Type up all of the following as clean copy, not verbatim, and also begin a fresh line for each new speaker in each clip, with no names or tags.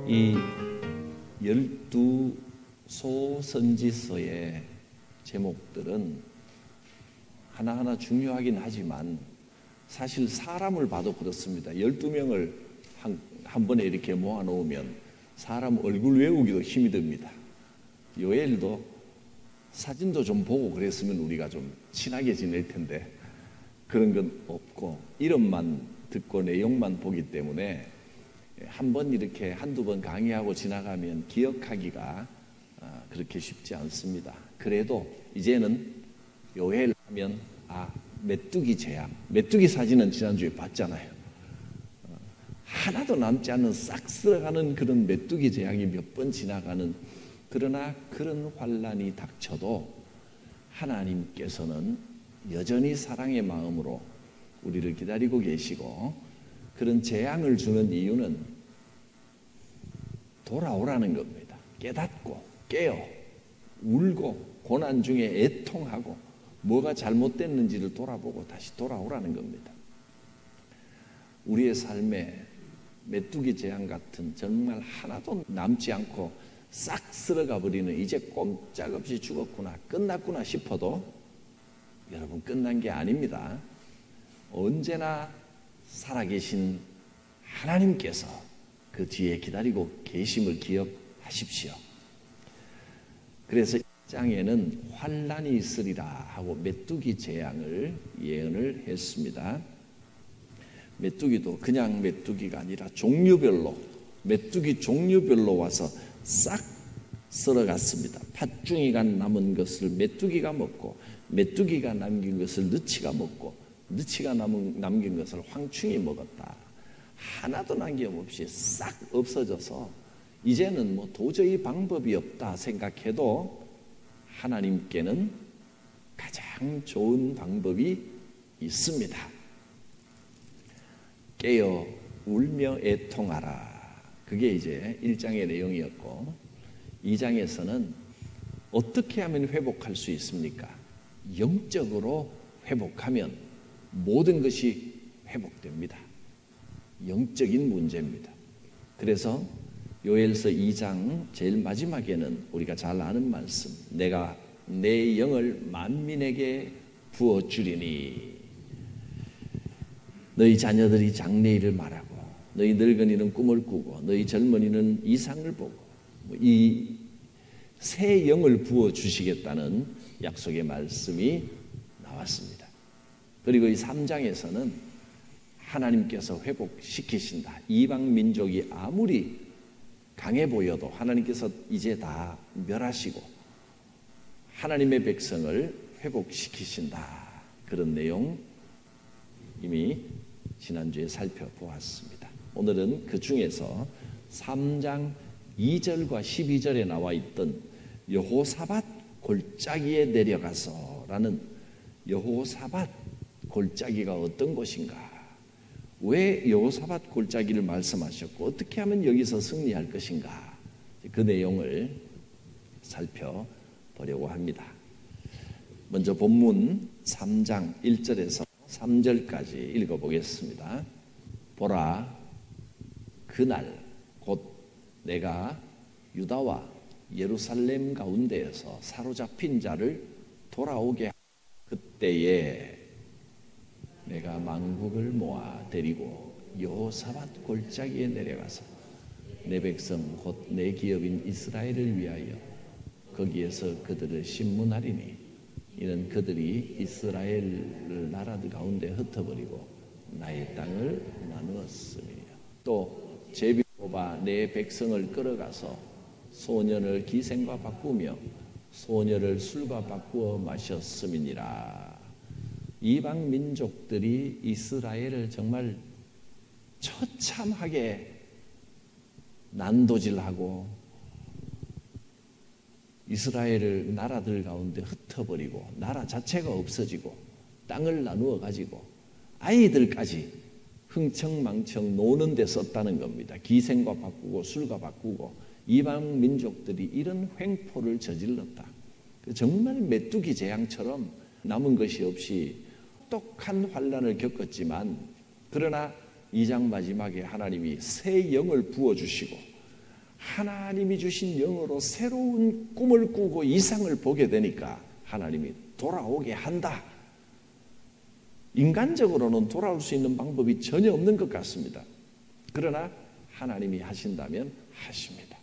이 12소선지서의 제목들은 하나하나 중요하긴 하지만 사실 사람을 봐도 그렇습니다. 12명을 한 번에 이렇게 모아놓으면 사람 얼굴 외우기도 힘이 듭니다. 요엘도 사진도 좀 보고 그랬으면 우리가 좀 친하게 지낼 텐데 그런 건 없고 이름만 듣고 내용만 보기 때문에 한번 이렇게 한두 번 강의하고 지나가면 기억하기가 그렇게 쉽지 않습니다. 그래도 이제는 요엘 하면 메뚜기 재앙, 메뚜기 사진은 지난주에 봤잖아요. 하나도 남지 않는 싹 쓸어가는 그런 메뚜기 재앙이 몇 번 지나가는, 그러나 그런 환란이 닥쳐도 하나님께서는 여전히 사랑의 마음으로 우리를 기다리고 계시고, 그런 재앙을 주는 이유는 돌아오라는 겁니다. 깨닫고 깨어 울고 고난 중에 애통하고 뭐가 잘못됐는지를 돌아보고 다시 돌아오라는 겁니다. 우리의 삶에 메뚜기 재앙 같은 정말 하나도 남지 않고 싹 쓸어가 버리는, 이제 꼼짝없이 죽었구나, 끝났구나 싶어도 여러분, 끝난 게 아닙니다. 언제나 살아계신 하나님께서 그 뒤에 기다리고 계심을 기억하십시오. 그래서 1장에는 환란이 있으리라 하고 메뚜기 재앙을 예언을 했습니다. 메뚜기도 그냥 메뚜기가 아니라 종류별로, 메뚜기 종류별로 와서 싹 썰어갔습니다. 팥중이가 남은 것을 메뚜기가 먹고, 메뚜기가 남긴 것을 느치가 먹고, 느치가 남긴 것을 황충이 먹었다. 하나도 남김없이 싹 없어져서 이제는 뭐 도저히 방법이 없다 생각해도 하나님께는 가장 좋은 방법이 있습니다. 깨어 울며 애통하라. 그게 이제 1장의 내용이었고, 2장에서는 어떻게 하면 회복할 수 있습니까? 영적으로 회복하면 모든 것이 회복됩니다. 영적인 문제입니다. 그래서 요엘서 2장 제일 마지막에는 우리가 잘 아는 말씀, 내가 내 영을 만민에게 부어주리니, 너희 자녀들이 장래일을 말하고 너희 늙은이는 꿈을 꾸고 너희 젊은이는 이상을 보고, 이 새 영을 부어주시겠다는 약속의 말씀이 나왔습니다. 그리고 이 3장에서는 하나님께서 회복시키신다. 이방 민족이 아무리 강해 보여도 하나님께서 이제 다 멸하시고 하나님의 백성을 회복시키신다. 그런 내용 이미 지난주에 살펴보았습니다. 오늘은 그 중에서 3장 2절과 12절에 나와 있던 여호사밧 골짜기에 내려가서 라는, 여호사밧 골짜기가 어떤 곳인가, 왜 여호사밧 골짜기를 말씀하셨고 어떻게 하면 여기서 승리할 것인가, 그 내용을 살펴보려고 합니다. 먼저 본문 3장 1절에서 3절까지 읽어보겠습니다. 보라, 그날 곧 내가 유다와 예루살렘 가운데에서 사로잡힌 자를 돌아오게 하고, 그때에 내가 만국을 모아 데리고 여호사밧 골짜기에 내려가서 내 백성 곧 내 기업인 이스라엘을 위하여 거기에서 그들을 심문하리니, 이는 그들이 이스라엘 나라들 가운데 흩어버리고 나의 땅을 나누었음이요. 또 제비 뽑아 내 백성을 끌어가서 소년을 기생과 바꾸며 소녀를 술과 바꾸어 마셨음이니라. 이방 민족들이 이스라엘을 정말 처참하게 난도질하고 이스라엘을 나라들 가운데 흩어버리고 나라 자체가 없어지고 땅을 나누어 가지고 아이들까지 흥청망청 노는 데 썼다는 겁니다. 기생과 바꾸고 술과 바꾸고 이방 민족들이 이런 횡포를 저질렀다. 정말 메뚜기 재앙처럼 남은 것이 없이 똑똑한 환란을 겪었지만, 그러나 2장 마지막에 하나님이 새 영을 부어주시고 하나님이 주신 영으로 새로운 꿈을 꾸고 이상을 보게 되니까 하나님이 돌아오게 한다. 인간적으로는 돌아올 수 있는 방법이 전혀 없는 것 같습니다. 그러나 하나님이 하신다면 하십니다.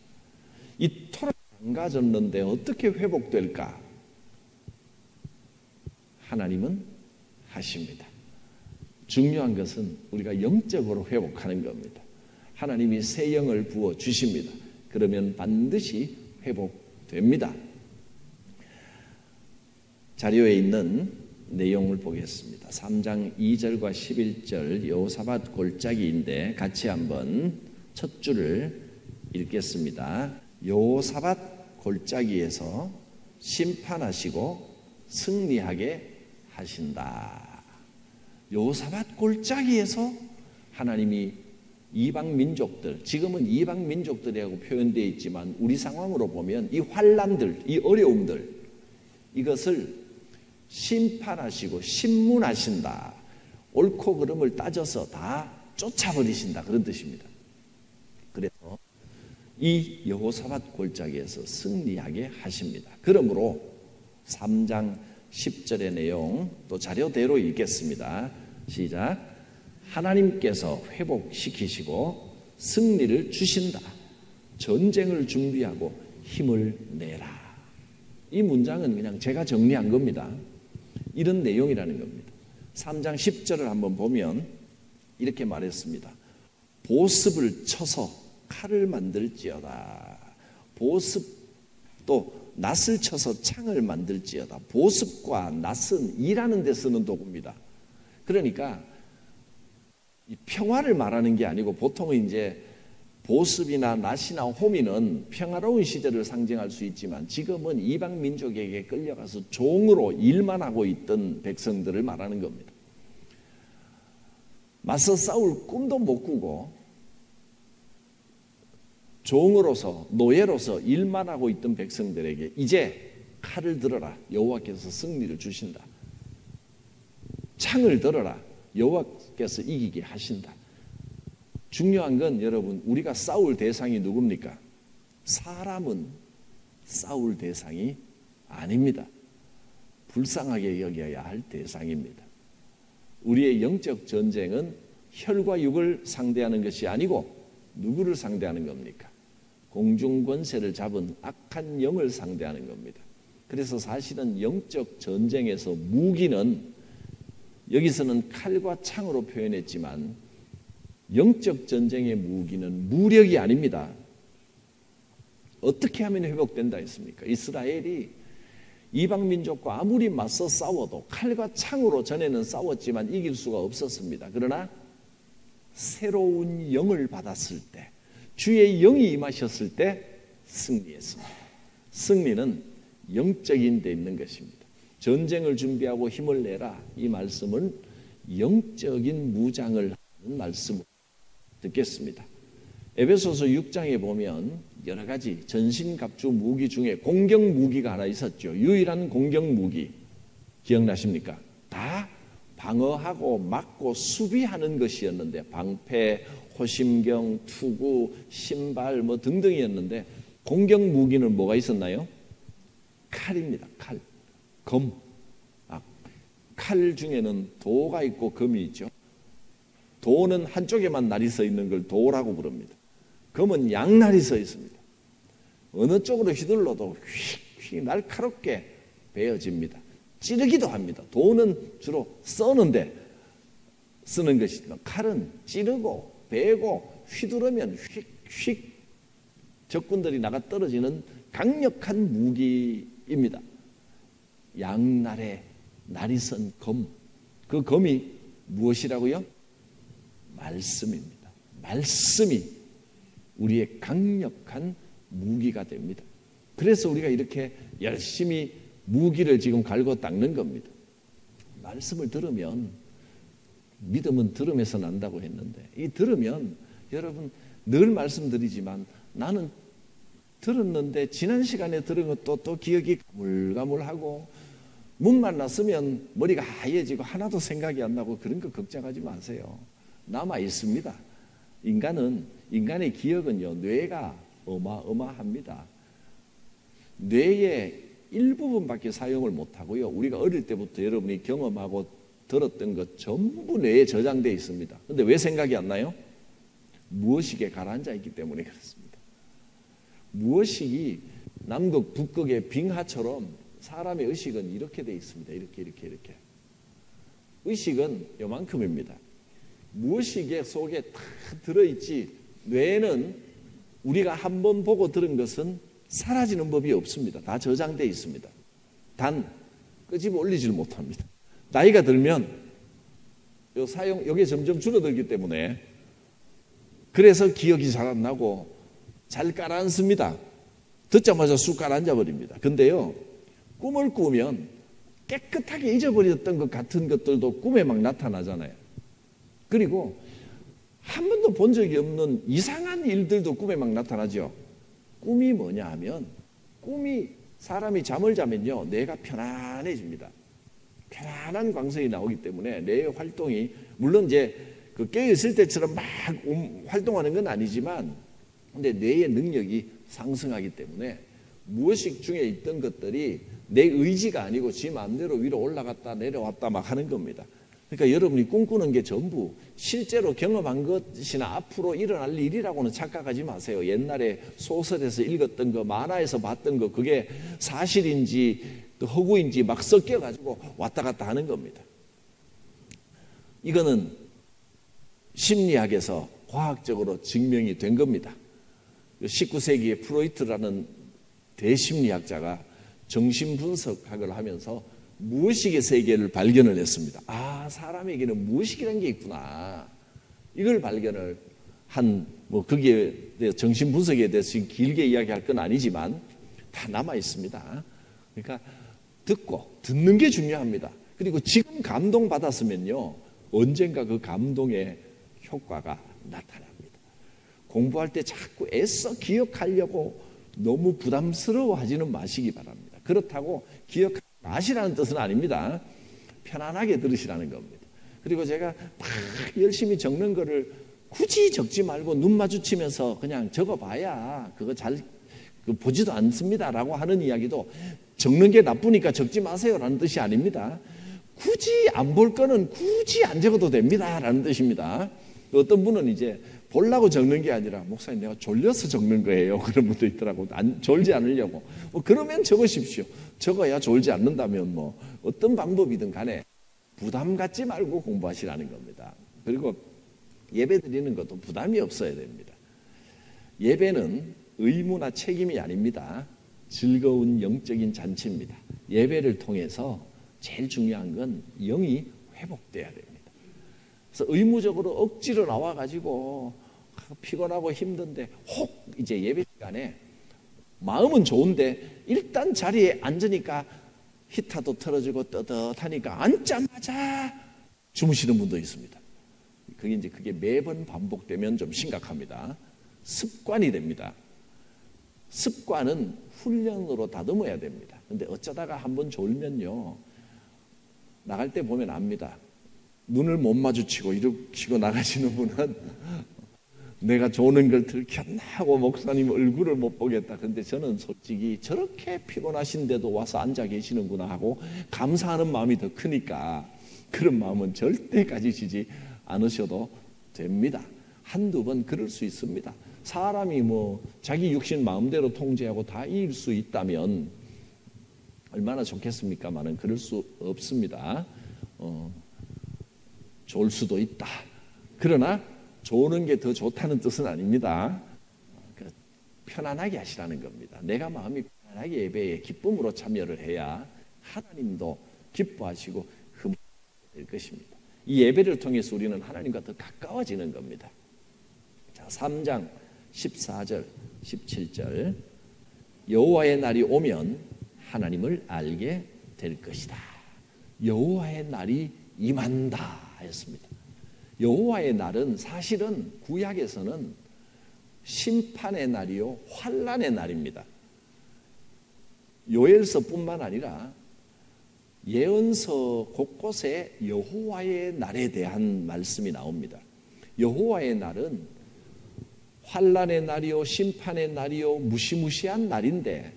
이토록 망가졌는데 어떻게 회복될까? 하나님은 하십니다. 중요한 것은 우리가 영적으로 회복하는 겁니다. 하나님이 새 영을 부어 주십니다. 그러면 반드시 회복됩니다. 자료에 있는 내용을 보겠습니다. 3장 2절과 11절 여호사밧 골짜기인데 같이 한번 첫 줄을 읽겠습니다. 여호사밧 골짜기에서 심판하시고 승리하게 하신다. 여호사밧 골짜기에서 하나님이 이방 민족들, 지금은 이방 민족들이라고 표현되어 있지만 우리 상황으로 보면 이 환난들, 이 어려움들, 이것을 심판하시고 심문하신다. 옳고 그름을 따져서 다 쫓아버리신다. 그런 뜻입니다. 그래서 이 여호사밧 골짜기에서 승리하게 하십니다. 그러므로 3장 10절의 내용 또 자료대로 읽겠습니다. 시작. 하나님께서 회복시키시고 승리를 주신다. 전쟁을 준비하고 힘을 내라. 이 문장은 그냥 제가 정리한 겁니다. 이런 내용이라는 겁니다. 3장 10절을 한번 보면 이렇게 말했습니다. 보습을 쳐서 칼을 만들지어다. 보습 또 낫을 쳐서 창을 만들지어다. 보습과 낫은 일하는 데 쓰는 도구입니다. 그러니까 이 평화를 말하는 게 아니고 보통은 이제 보습이나 낫이나 호미는 평화로운 시대를 상징할 수 있지만 지금은 이방 민족에게 끌려가서 종으로 일만 하고 있던 백성들을 말하는 겁니다. 맞서 싸울 꿈도 못 꾸고 종으로서 노예로서 일만 하고 있던 백성들에게 이제 칼을 들어라. 여호와께서 승리를 주신다. 창을 들어라. 여호와께서 이기게 하신다. 중요한 건 여러분, 우리가 싸울 대상이 누굽니까? 사람은 싸울 대상이 아닙니다. 불쌍하게 여겨야 할 대상입니다. 우리의 영적 전쟁은 혈과 육을 상대하는 것이 아니고 누구를 상대하는 겁니까? 공중 권세를 잡은 악한 영을 상대하는 겁니다. 그래서 사실은 영적 전쟁에서 무기는 여기서는 칼과 창으로 표현했지만 영적 전쟁의 무기는 무력이 아닙니다. 어떻게 하면 회복된다 했습니까? 이스라엘이 이방 민족과 아무리 맞서 싸워도 칼과 창으로 전에는 싸웠지만 이길 수가 없었습니다. 그러나 새로운 영을 받았을 때, 주의 영이 임하셨을 때 승리했습니다. 승리는 영적인 데 있는 것입니다. 전쟁을 준비하고 힘을 내라. 이 말씀은 영적인 무장을 하는 말씀을 듣겠습니다. 에베소서 6장에 보면 여러 가지 전신갑주 무기 중에 공격 무기가 하나 있었죠. 유일한 공격 무기 기억나십니까? 다 방어하고 막고 수비하는 것이었는데 방패, 호심경, 투구, 신발 뭐 등등이었는데 공격 무기는 뭐가 있었나요? 칼입니다. 칼, 검. 칼 중에는 도가 있고 검이 있죠. 도는 한쪽에만 날이 서 있는 걸 도라고 부릅니다. 검은 양날이 서 있습니다. 어느 쪽으로 휘둘러도 휙휙 날카롭게 베어집니다. 찌르기도 합니다. 도는 주로 써는데 쓰는 것이지만 칼은 찌르고 베고 휘두르면 휙휙 적군들이 나가 떨어지는 강력한 무기입니다. 양날에 날이 선 검. 그 검이 무엇이라고요? 말씀입니다. 말씀이 우리의 강력한 무기가 됩니다. 그래서 우리가 이렇게 열심히 무기를 지금 갈고 닦는 겁니다. 말씀을 들으면, 믿음은 들음에서 난다고 했는데 이 들으면, 여러분 늘 말씀드리지만 나는 들었는데 지난 시간에 들은 것도 또 기억이 가물가물하고 문 만났으면 머리가 하얘지고 하나도 생각이 안 나고 그런 거 걱정하지 마세요. 남아 있습니다. 인간의 기억은요, 뇌가 어마어마합니다. 뇌의 일부분밖에 사용을 못하고요. 우리가 어릴 때부터 여러분이 경험하고 들었던 것 전부 뇌에 저장되어 있습니다. 그런데 왜 생각이 안 나요? 무의식에 가라앉아 있기 때문에 그렇습니다. 무의식이 남극, 북극의 빙하처럼 사람의 의식은 이렇게 되어 있습니다. 이렇게. 의식은 요만큼입니다. 무의식 속에 다 들어있지, 뇌는 우리가 한번 보고 들은 것은 사라지는 법이 없습니다. 다 저장되어 있습니다. 단 끄집어 올리질 못합니다. 나이가 들면 이게 점점 줄어들기 때문에, 그래서 기억이 잘 안 나고 잘 가라앉습니다. 듣자마자 쑥 가라앉아 버립니다. 근데요, 꿈을 꾸면 깨끗하게 잊어버렸던 것 같은 것들도 꿈에 막 나타나잖아요. 그리고 한 번도 본 적이 없는 이상한 일들도 꿈에 막 나타나죠. 꿈이 뭐냐 하면, 꿈이 사람이 잠을 자면요, 뇌가 편안해집니다. 편안한 광선이 나오기 때문에 뇌의 활동이, 물론 이제 그 깨어있을 때처럼 막 활동하는 건 아니지만, 근데 뇌의 능력이 상승하기 때문에 무의식 중에 있던 것들이 내 의지가 아니고 지 마음대로 위로 올라갔다 내려왔다 막 하는 겁니다. 그러니까 여러분이 꿈꾸는 게 전부 실제로 경험한 것이나 앞으로 일어날 일이라고는 착각하지 마세요. 옛날에 소설에서 읽었던 거, 만화에서 봤던 거, 그게 사실인지 또 허구인지 막 섞여가지고 왔다 갔다 하는 겁니다. 이거는 심리학에서 과학적으로 증명이 된 겁니다. 19세기에 프로이트라는 대심리학자가 정신분석학을 하면서 무의식의 세계를 발견을 했습니다. 아, 사람에게는 무의식이라는 게 있구나. 이걸 발견을 한, 거기에 대해 정신분석에 대해서 길게 이야기할 건 아니지만 다 남아 있습니다. 그러니까 듣는 게 중요합니다. 그리고 지금 감동받았으면요, 언젠가 그 감동의 효과가 나타납니다. 공부할 때 자꾸 애써 기억하려고 너무 부담스러워하지는 마시기 바랍니다. 그렇다고 기억하지 마시라는 뜻은 아닙니다. 편안하게 들으시라는 겁니다. 그리고 제가 막 열심히 적는 거를 굳이 적지 말고 눈 마주치면서 그냥 적어봐야 그거 잘 보지도 않습니다라고 하는 이야기도, 적는 게 나쁘니까 적지 마세요라는 뜻이 아닙니다. 굳이 안 볼 거는 굳이 안 적어도 됩니다라는 뜻입니다. 어떤 분은 이제 보려고 적는 게 아니라, 목사님 내가 졸려서 적는 거예요, 그런 분도 있더라고. 졸지 않으려고. 그러면 적으십시오. 적어야 졸지 않는다면 어떤 방법이든 간에 부담 갖지 말고 공부하시라는 겁니다. 그리고 예배 드리는 것도 부담이 없어야 됩니다. 예배는 의무나 책임이 아닙니다. 즐거운 영적인 잔치입니다. 예배를 통해서 제일 중요한 건 영이 회복돼야 됩니다. 그래서 의무적으로 억지로 나와가지고 피곤하고 힘든데 혹 이제 예배 시간에 마음은 좋은데 일단 자리에 앉으니까 히타도 틀어지고 떳떳하니까 앉자마자 주무시는 분도 있습니다. 그게 매번 반복되면 좀 심각합니다. 습관이 됩니다. 습관은 훈련으로 다듬어야 됩니다. 근데 어쩌다가 한번 졸면요, 나갈 때 보면 압니다. 눈을 못 마주치고 이러시고 나가시는 분은 내가 조는 걸 들켰나 하고 목사님 얼굴을 못 보겠다. 근데 저는 솔직히 저렇게 피곤하신데도 와서 앉아 계시는구나 하고 감사하는 마음이 더 크니까 그런 마음은 절대 가지시지 않으셔도 됩니다. 한두 번 그럴 수 있습니다. 사람이 자기 육신 마음대로 통제하고 다 이길 수 있다면 얼마나 좋겠습니까만은 그럴 수 없습니다. 좋을 수도 있다. 그러나 조는 게 더 좋다는 뜻은 아닙니다. 편안하게 하시라는 겁니다. 내가 마음이 편안하게 예배에 기쁨으로 참여를 해야 하나님도 기뻐하시고 흠될 것입니다. 이 예배를 통해서 우리는 하나님과 더 가까워지는 겁니다. 자, 3장 14절 17절 여호와의 날이 오면 하나님을 알게 될 것이다. 여호와의 날이 임한다 하였습니다. 여호와의 날은 사실은 구약에서는 심판의 날이요 환난의 날입니다. 요엘서뿐만 아니라 예언서 곳곳에 여호와의 날에 대한 말씀이 나옵니다. 여호와의 날은 환난의 날이요 심판의 날이요 무시무시한 날인데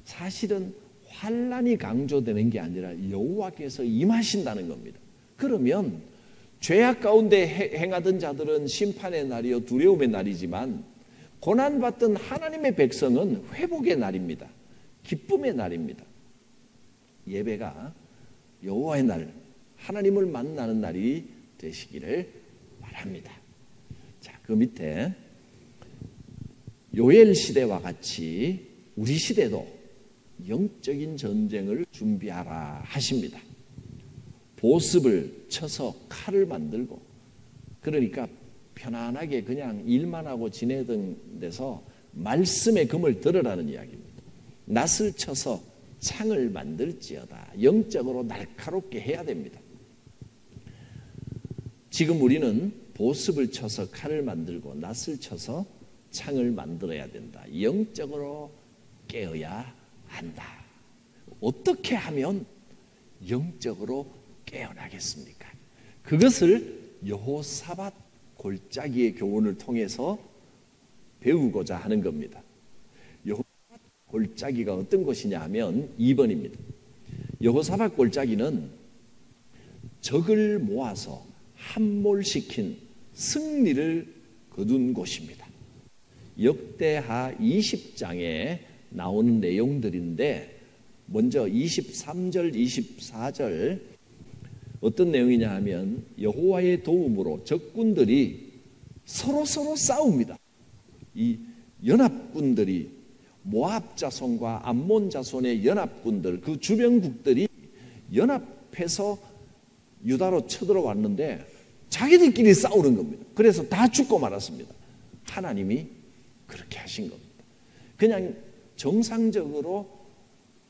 사실은 환난이 강조되는 게 아니라 여호와께서 임하신다는 겁니다. 그러면 죄악 가운데 행하던 자들은 심판의 날이요 두려움의 날이지만 고난받던 하나님의 백성은 회복의 날입니다. 기쁨의 날입니다. 예배가 여호와의 날, 하나님을 만나는 날이 되시기를 바랍니다. 자, 그 밑에 요엘 시대와 같이 우리 시대도 영적인 전쟁을 준비하라 하십니다. 보습을 쳐서 칼을 만들고, 그러니까 편안하게 그냥 일만 하고 지내던 데서 말씀의 금을 들으라는 이야기입니다. 낫을 쳐서 창을 만들지어다. 영적으로 날카롭게 해야 됩니다. 지금 우리는 보습을 쳐서 칼을 만들고 낫을 쳐서 창을 만들어야 된다. 영적으로 깨어야 한다. 어떻게 하면 영적으로 깨어나겠습니까? 그것을 여호사밧 골짜기의 교훈을 통해서 배우고자 하는 겁니다. 여호사밧 골짜기가 어떤 것이냐 하면 2번입니다. 여호사밧 골짜기는 적을 모아서 함몰시킨 승리를 거둔 곳입니다. 역대하 20장에 나오는 내용들인데 먼저 23절, 24절 어떤 내용이냐 하면 여호와의 도움으로 적군들이 서로 싸웁니다. 이 연합군들이 모압 자손과 암몬 자손의 연합군들, 그 주변국들이 연합해서 유다로 쳐들어왔는데 자기들끼리 싸우는 겁니다. 그래서 다 죽고 말았습니다. 하나님이 그렇게 하신 겁니다. 그냥 정상적으로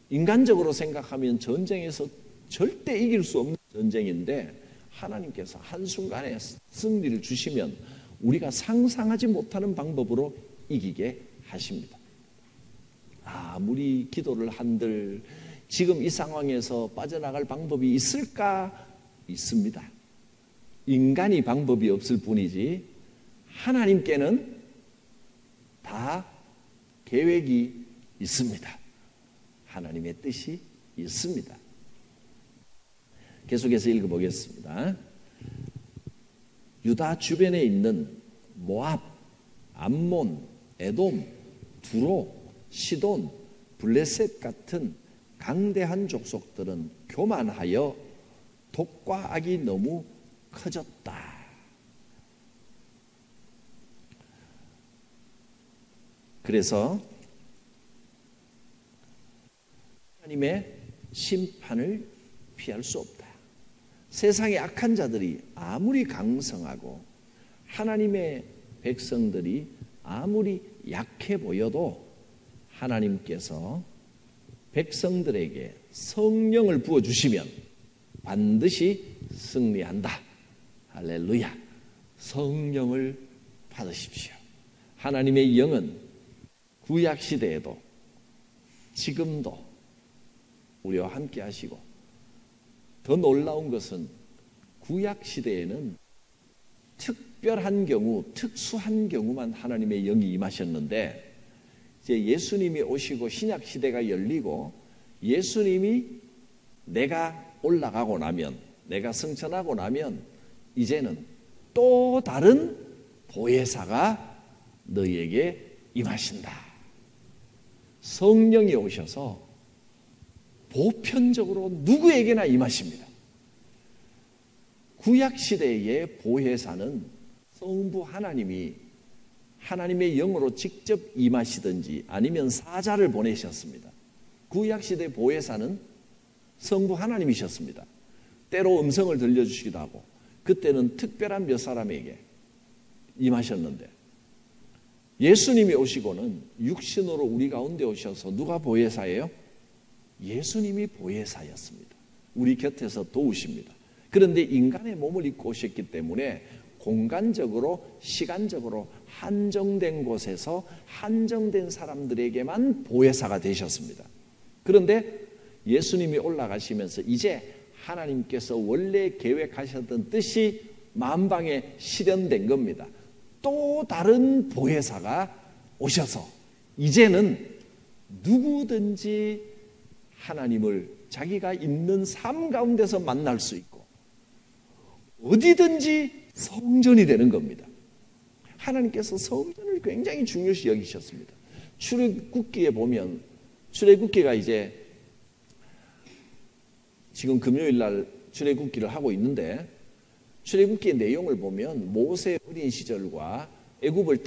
인간적으로 생각하면 전쟁에서 절대 이길 수 없는 전쟁인데 하나님께서 한순간에 승리를 주시면 우리가 상상하지 못하는 방법으로 이기게 하십니다. 아무리 기도를 한들 지금 이 상황에서 빠져나갈 방법이 있을까? 있습니다. 인간이 방법이 없을 뿐이지 하나님께는 다 계획이 있습니다. 하나님의 뜻이 있습니다. 계속해서 읽어보겠습니다. 유다 주변에 있는 모압, 암몬, 에돔, 두로, 시돈, 블레셋 같은 강대한 족속들은 교만하여 독과 악이 너무 커졌다. 그래서 하나님의 심판을 피할 수 없다. 세상의 악한 자들이 아무리 강성하고 하나님의 백성들이 아무리 약해 보여도 하나님께서 백성들에게 성령을 부어주시면 반드시 승리한다. 할렐루야. 성령을 받으십시오. 하나님의 영은 구약시대에도 지금도 우리와 함께 하시고, 더 놀라운 것은 구약시대에는 특별한 경우, 특수한 경우만 하나님의 영이 임하셨는데 이제 예수님이 오시고 신약시대가 열리고 예수님이 내가 올라가고 나면, 내가 승천하고 나면 이제는 또 다른 보혜사가 너희에게 임하신다. 성령이 오셔서 보편적으로 누구에게나 임하십니다. 구약시대의 보혜사는 성부 하나님이 하나님의 영으로 직접 임하시든지 아니면 사자를 보내셨습니다. 구약시대 보혜사는 성부 하나님이셨습니다. 때로 음성을 들려주시기도 하고 그때는 특별한 몇 사람에게 임하셨는데 예수님이 오시고는 육신으로 우리 가운데 오셔서 누가 보혜사예요? 예수님이 보혜사였습니다. 우리 곁에서 도우십니다. 그런데 인간의 몸을 입고 오셨기 때문에 공간적으로 시간적으로 한정된 곳에서 한정된 사람들에게만 보혜사가 되셨습니다. 그런데 예수님이 올라가시면서 이제 하나님께서 원래 계획하셨던 뜻이 만방에 실현된 겁니다. 또 또 다른 보혜사가 오셔서 이제는 누구든지 하나님을 자기가 있는 삶 가운데서 만날 수 있고 어디든지 성전이 되는 겁니다. 하나님께서 성전을 굉장히 중요시 여기셨습니다. 출애굽기에 보면 출애굽기가 이제 지금 금요일 날 출애굽기를 하고 있는데 출애굽기의 내용을 보면 모세 어린 시절과 애굽을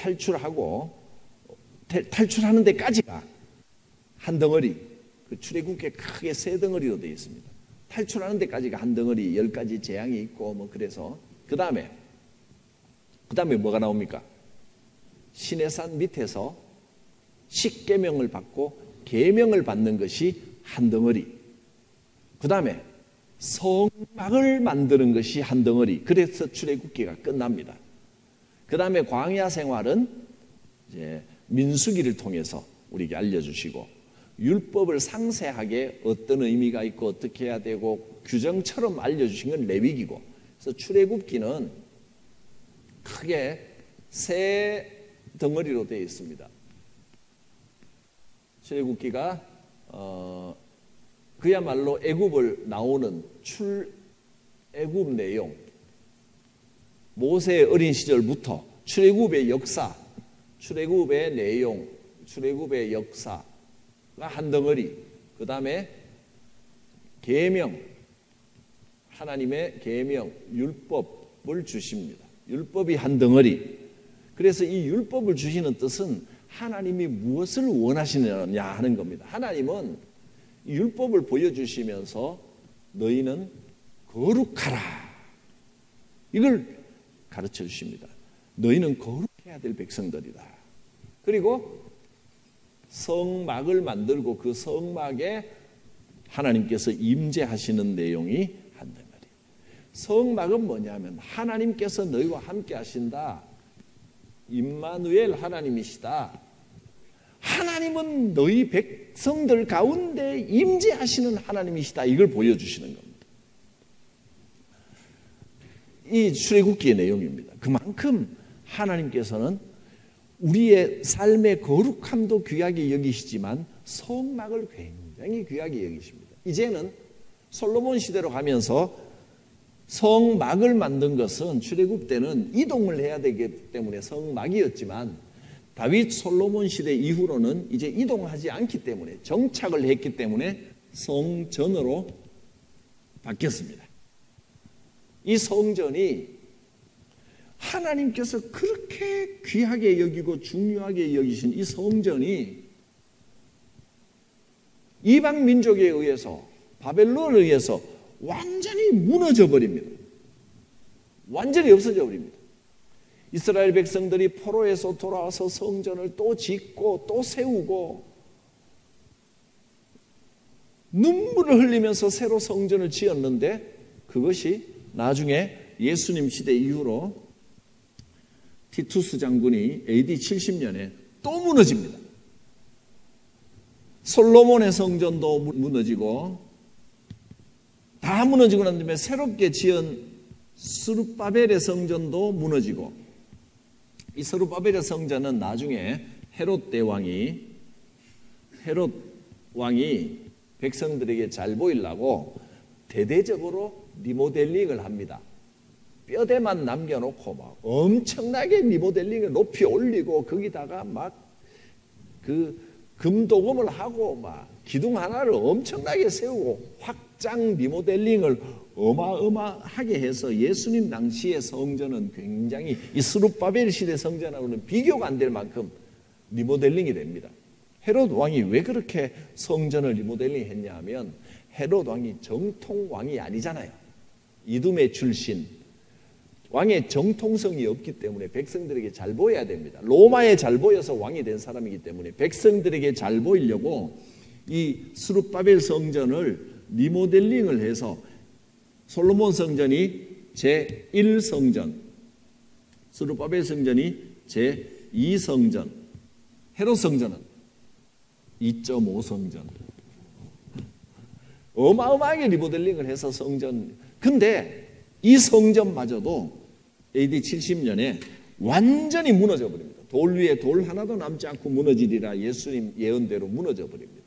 탈출하는 데까지가 한 덩어리, 그 출애굽기에 크게 세 덩어리로 되어 있습니다. 탈출하는 데까지가 한 덩어리, 10가지 재앙이 있고 뭐 그래서 그 다음에 뭐가 나옵니까? 시내산 밑에서 십계명을 받고 계명을 받는 것이 한 덩어리. 그 다음에 성막을 만드는 것이 한 덩어리. 그래서 출애굽기가 끝납니다. 그 다음에 광야 생활은 이제 민수기를 통해서 우리에게 알려주시고 율법을 상세하게 어떤 의미가 있고 어떻게 해야 되고 규정처럼 알려주신 건 레위기고, 그래서 출애굽기는 크게 세 덩어리로 되어 있습니다. 출애굽기가 그야말로 애굽을 나오는 출애굽 내용, 모세의 어린 시절부터 출애굽의 역사, 출애굽의 내용, 출애굽의 역사가 한 덩어리. 그 다음에 계명, 하나님의 계명, 율법을 주십니다. 율법이 한 덩어리. 그래서 이 율법을 주시는 뜻은 하나님이 무엇을 원하시느냐 하는 겁니다. 하나님은 율법을 보여주시면서 너희는 거룩하라, 이걸 가르쳐 주십니다. 너희는 거룩해야 될 백성들이다. 그리고 성막을 만들고 그 성막에 하나님께서 임재하시는 내용이 한 덩어리. 성막은 뭐냐면 하나님께서 너희와 함께 하신다, 임마누엘 하나님이시다. 하나님은 너희 백성들 가운데 임재하시는 하나님이시다, 이걸 보여주시는 겁니다. 이 출애굽기의 내용입니다. 그만큼 하나님께서는 우리의 삶의 거룩함도 귀하게 여기시지만 성막을 굉장히 귀하게 여기십니다. 이제는 솔로몬 시대로 가면서 성막을 만든 것은 출애굽 때는 이동을 해야 되기 때문에 성막이었지만 다윗 솔로몬 시대 이후로는 이제 이동하지 않기 때문에, 정착을 했기 때문에 성전으로 바뀌었습니다. 이 성전이 하나님께서 그렇게 귀하게 여기고 중요하게 여기신 이 성전이 이방 민족에 의해서, 바벨론에 의해서 완전히 무너져 버립니다. 완전히 없어져 버립니다. 이스라엘 백성들이 포로에서 돌아와서 성전을 또 짓고 또 세우고 눈물을 흘리면서 새로 성전을 지었는데 그것이 나중에 예수님 시대 이후로 티투스 장군이 AD 70년에 또 무너집니다. 솔로몬의 성전도 무너지고 다 무너지고 난 다음에 새롭게 지은 스룹바벨의 성전도 무너지고, 이 스룹바벨의 성전은 나중에 헤롯 왕이 백성들에게 잘 보이려고 대대적으로 리모델링을 합니다. 뼈대만 남겨놓고 막 엄청나게 리모델링을 높이 올리고 거기다가 막 그 금도금을 하고 막 기둥 하나를 엄청나게 세우고 확장 리모델링을 어마어마하게 해서 예수님 당시의 성전은 굉장히 이 스룹바벨 시대 성전하고는 비교가 안 될 만큼 리모델링이 됩니다. 헤롯 왕이 왜 그렇게 성전을 리모델링 했냐 하면 헤롯 왕이 정통 왕이 아니잖아요. 이두메 출신. 왕의 정통성이 없기 때문에 백성들에게 잘 보여야 됩니다. 로마에 잘 보여서 왕이 된 사람이기 때문에 백성들에게 잘 보이려고 이 스룹바벨 성전을 리모델링을 해서 솔로몬 성전이 제1성전, 스룹바벨 성전이 제2성전, 헤롯 성전은 2.5성전. 어마어마하게 리모델링을 해서 성전. 근데 이 성전마저도 AD 70년에 완전히 무너져 버립니다. 돌 위에 돌 하나도 남지 않고 무너지리라 예수님 예언대로 무너져 버립니다.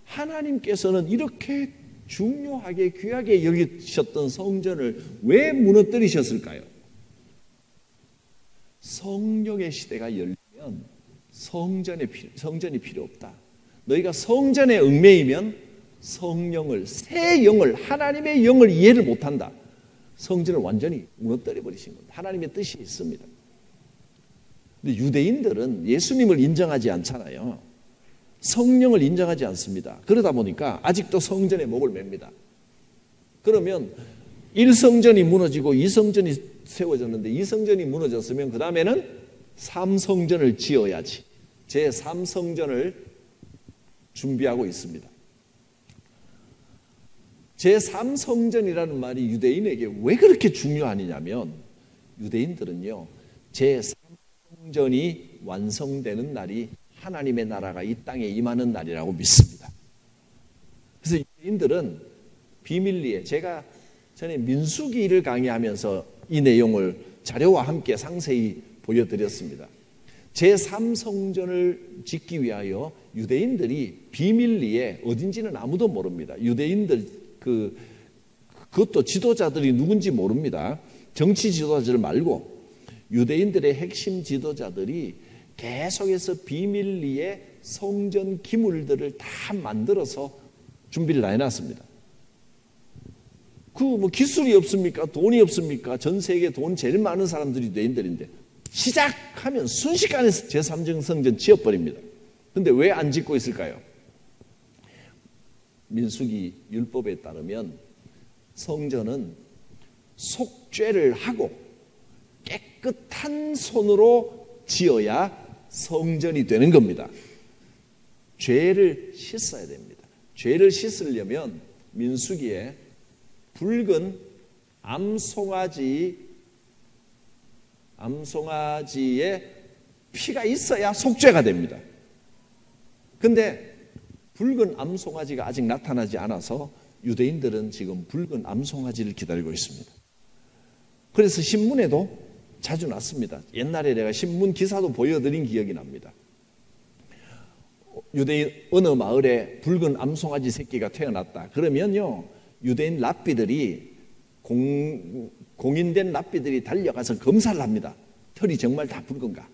하나님께서는 이렇게 중요하게 귀하게 여기셨던 성전을 왜 무너뜨리셨을까요? 성령의 시대가 열리면 성전이 필요 없다. 너희가 성전에 얽매이면 성령을, 새 영을, 하나님의 영을 이해를 못한다. 성전을 완전히 무너뜨려 버리신 겁니다. 하나님의 뜻이 있습니다. 근데 유대인들은 예수님을 인정하지 않잖아요. 성령을 인정하지 않습니다. 그러다 보니까 아직도 성전에 목을 맵니다. 그러면 1성전이 무너지고 2성전이 세워졌는데 2성전이 무너졌으면 그 다음에는 3성전을 지어야지. 제3성전을 준비하고 있습니다. 제3성전이라는 말이 유대인에게 왜 그렇게 중요하냐면 유대인들은요, 제3성전이 완성되는 날이 하나님의 나라가 이 땅에 임하는 날이라고 믿습니다. 그래서 유대인들은 비밀리에, 제가 전에 민수기를 강의하면서 이 내용을 자료와 함께 상세히 보여드렸습니다. 제3성전을 짓기 위하여 유대인들이 비밀리에, 어딘지는 아무도 모릅니다. 유대인들 그것도 지도자들이 누군지 모릅니다. 정치 지도자들 말고 유대인들의 핵심 지도자들이 계속해서 비밀리에 성전 기물들을 다 만들어서 준비를 다 해놨습니다. 기술이 없습니까? 돈이 없습니까? 전 세계 돈 제일 많은 사람들이 유대인들인데 시작하면 순식간에 제3정 성전 지어버립니다. 근데 왜 안 짓고 있을까요? 민수기 율법에 따르면 성전은 속죄를 하고 깨끗한 손으로 지어야 성전이 되는 겁니다. 죄를 씻어야 됩니다. 죄를 씻으려면 민수기에 붉은 암송아지의 피가 있어야 속죄가 됩니다. 근데 붉은 암송아지가 아직 나타나지 않아서 유대인들은 지금 붉은 암송아지를 기다리고 있습니다. 그래서 신문에도 자주 났습니다. 옛날에 내가 신문 기사도 보여드린 기억이 납니다. 유대인 어느 마을에 붉은 암송아지 새끼가 태어났다. 그러면요, 유대인 랍비들이 공인된 랍비들이 달려가서 검사를 합니다. 털이 정말 다 붉은가.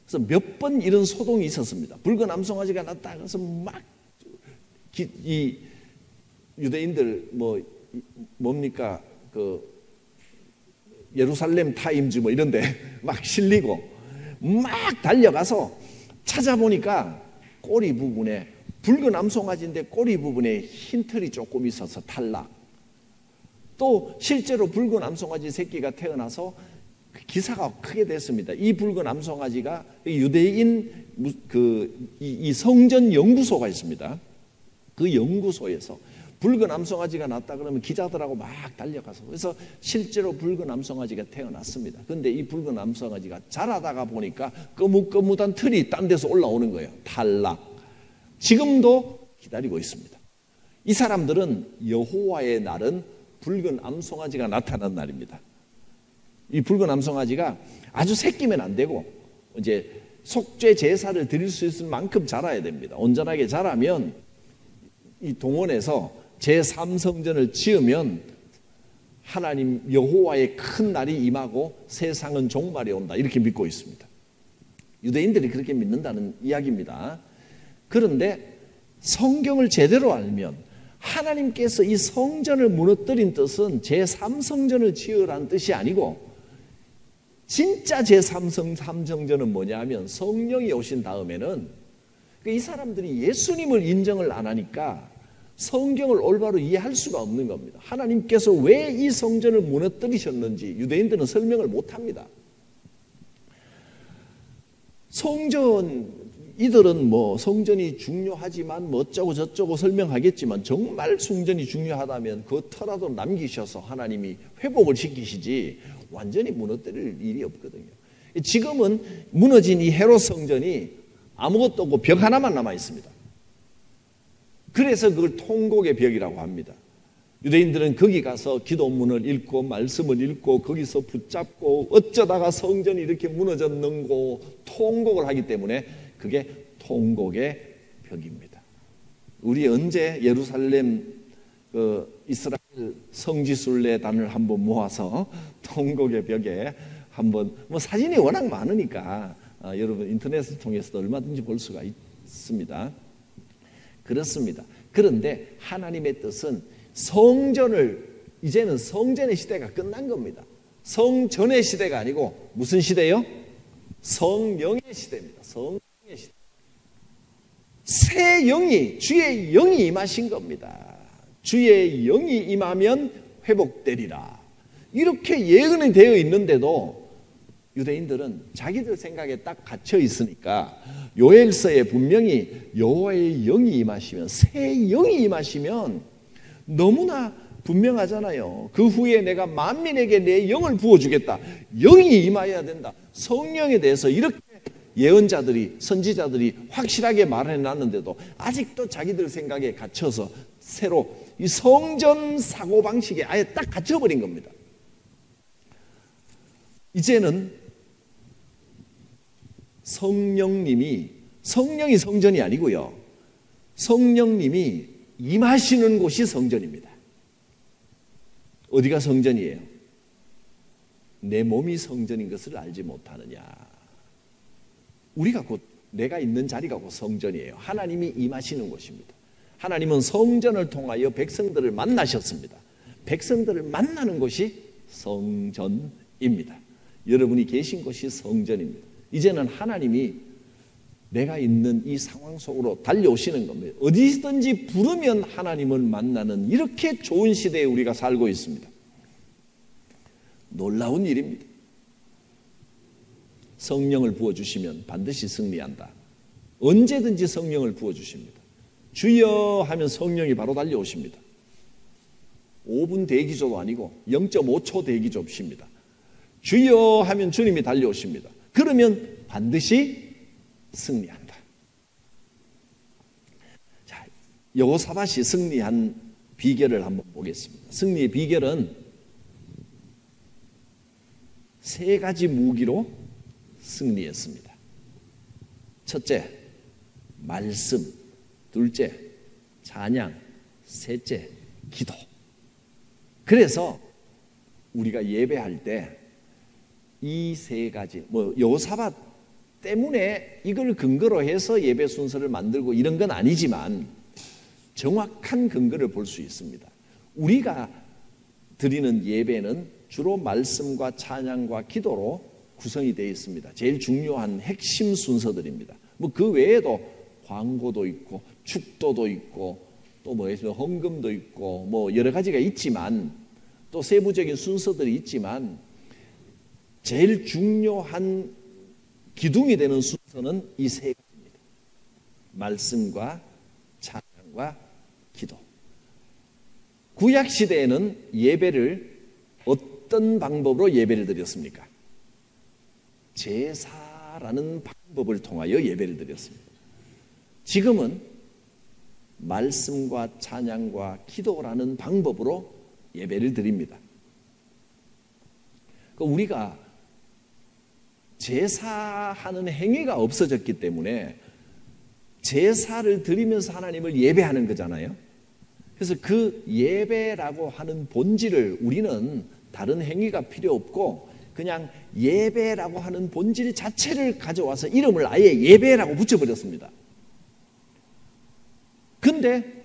그래서 몇 번 이런 소동이 있었습니다. 붉은 암송아지가 났다. 그래서 막 이 유대인들 뭡니까 예루살렘 타임즈 이런데 막 실리고 막 달려가서 찾아보니까 꼬리 부분에 붉은 암송아지인데 꼬리 부분에 흰 털이 조금 있어서 탈락. 또 실제로 붉은 암송아지 새끼가 태어나서 기사가 크게 됐습니다. 이 붉은 암송아지가 유대인 이 성전 연구소가 있습니다. 그 연구소에서 붉은 암송아지가 났다 그러면 기자들하고 막 달려가서, 그래서 실제로 붉은 암송아지가 태어났습니다. 그런데 이 붉은 암송아지가 자라다가 보니까 거뭇거뭇한 털이 딴 데서 올라오는 거예요. 탈락. 지금도 기다리고 있습니다. 이 사람들은 여호와의 날은 붉은 암송아지가 나타난 날입니다. 이 붉은 암송아지가 아주 새끼면 안 되고 이제 속죄 제사를 드릴 수 있을 만큼 자라야 됩니다. 온전하게 자라면 이 동원에서 제3성전을 지으면 하나님 여호와의 큰 날이 임하고 세상은 종말이 온다, 이렇게 믿고 있습니다. 유대인들이 그렇게 믿는다는 이야기입니다. 그런데 성경을 제대로 알면 하나님께서 이 성전을 무너뜨린 뜻은 제3성전을 지으라는 뜻이 아니고, 진짜 제3성전은 뭐냐 하면 성령이 오신 다음에는 이 사람들이 예수님을 인정을 안 하니까 성경을 올바로 이해할 수가 없는 겁니다. 하나님께서 왜 이 성전을 무너뜨리셨는지 유대인들은 설명을 못합니다. 이들은 성전이 중요하지만 어쩌고 저쩌고 설명하겠지만 정말 성전이 중요하다면 그 터라도 남기셔서 하나님이 회복을 시키시지 완전히 무너뜨릴 일이 없거든요. 지금은 무너진 이 헤롯 성전이 아무것도 없고 벽 하나만 남아 있습니다. 그래서 그걸 통곡의 벽이라고 합니다. 유대인들은 거기 가서 기도문을 읽고 말씀을 읽고 거기서 붙잡고 어쩌다가 성전이 이렇게 무너졌는고 통곡을 하기 때문에 그게 통곡의 벽입니다. 우리 언제 예루살렘 이스라엘 성지순례단을 한번 모아서 통곡의 벽에 한번 사진이 워낙 많으니까 여러분 인터넷을 통해서도 얼마든지 볼 수가 있습니다. 그렇습니다. 그런데 하나님의 뜻은 이제는 성전의 시대가 끝난 겁니다. 성전의 시대가 아니고 무슨 시대요? 성령의 시대입니다. 성령의 시대. 새 영이, 주의 영이 임하신 겁니다. 주의 영이 임하면 회복되리라. 이렇게 예언이 되어 있는데도 유대인들은 자기들 생각에 딱 갇혀 있으니까 요엘서에 분명히 여호와의 영이 임하시면, 새 영이 임하시면 너무나 분명하잖아요. 그 후에 내가 만민에게 내 영을 부어주겠다. 영이 임하여야 된다. 성령에 대해서 이렇게 예언자들이, 선지자들이 확실하게 말해놨는데도 아직도 자기들 생각에 갇혀서 새로 이 성전 사고방식에 아예 딱 갇혀버린 겁니다. 이제는 성령이 성전이 아니고요, 성령님이 임하시는 곳이 성전입니다. 어디가 성전이에요? 내 몸이 성전인 것을 알지 못하느냐. 우리가 곧, 내가 있는 자리가 곧 성전이에요. 하나님이 임하시는 곳입니다. 하나님은 성전을 통하여 백성들을 만나셨습니다. 백성들을 만나는 곳이 성전입니다. 여러분이 계신 곳이 성전입니다. 이제는 하나님이 내가 있는 이 상황 속으로 달려오시는 겁니다. 어디든지 부르면 하나님을 만나는 이렇게 좋은 시대에 우리가 살고 있습니다. 놀라운 일입니다. 성령을 부어주시면 반드시 승리한다. 언제든지 성령을 부어주십니다. 주여 하면 성령이 바로 달려오십니다. 5분 대기조도 아니고 0.5초 대기조 없습니다. 주여 하면 주님이 달려오십니다. 그러면 반드시 승리한다. 자, 여호사밧이 승리한 비결을 한번 보겠습니다. 승리의 비결은 3가지 무기로 승리했습니다. 첫째, 말씀. 둘째, 찬양. 셋째, 기도. 그래서 우리가 예배할 때 이 3가지, 여호사밧 때문에 이걸 근거로 해서 예배 순서를 만들고 이런 건 아니지만 정확한 근거를 볼 수 있습니다. 우리가 드리는 예배는 주로 말씀과 찬양과 기도로 구성이 되어 있습니다. 제일 중요한 핵심 순서들입니다. 그 외에도 광고도 있고 축도도 있고 또 헌금도 있고 여러 가지가 있지만, 또 세부적인 순서들이 있지만, 제일 중요한 기둥이 되는 순서는 이 3가지입니다. 말씀과 찬양과 기도. 구약 시대에는 예배를 어떤 방법으로 예배를 드렸습니까? 제사라는 방법을 통하여 예배를 드렸습니다. 지금은 말씀과 찬양과 기도라는 방법으로 예배를 드립니다. 우리가 제사하는 행위가 없어졌기 때문에 제사를 드리면서 하나님을 예배하는 거잖아요. 그래서 그 예배라고 하는 본질을 우리는 다른 행위가 필요 없고 그냥 예배라고 하는 본질 자체를 가져와서 이름을 아예 예배라고 붙여버렸습니다. 근데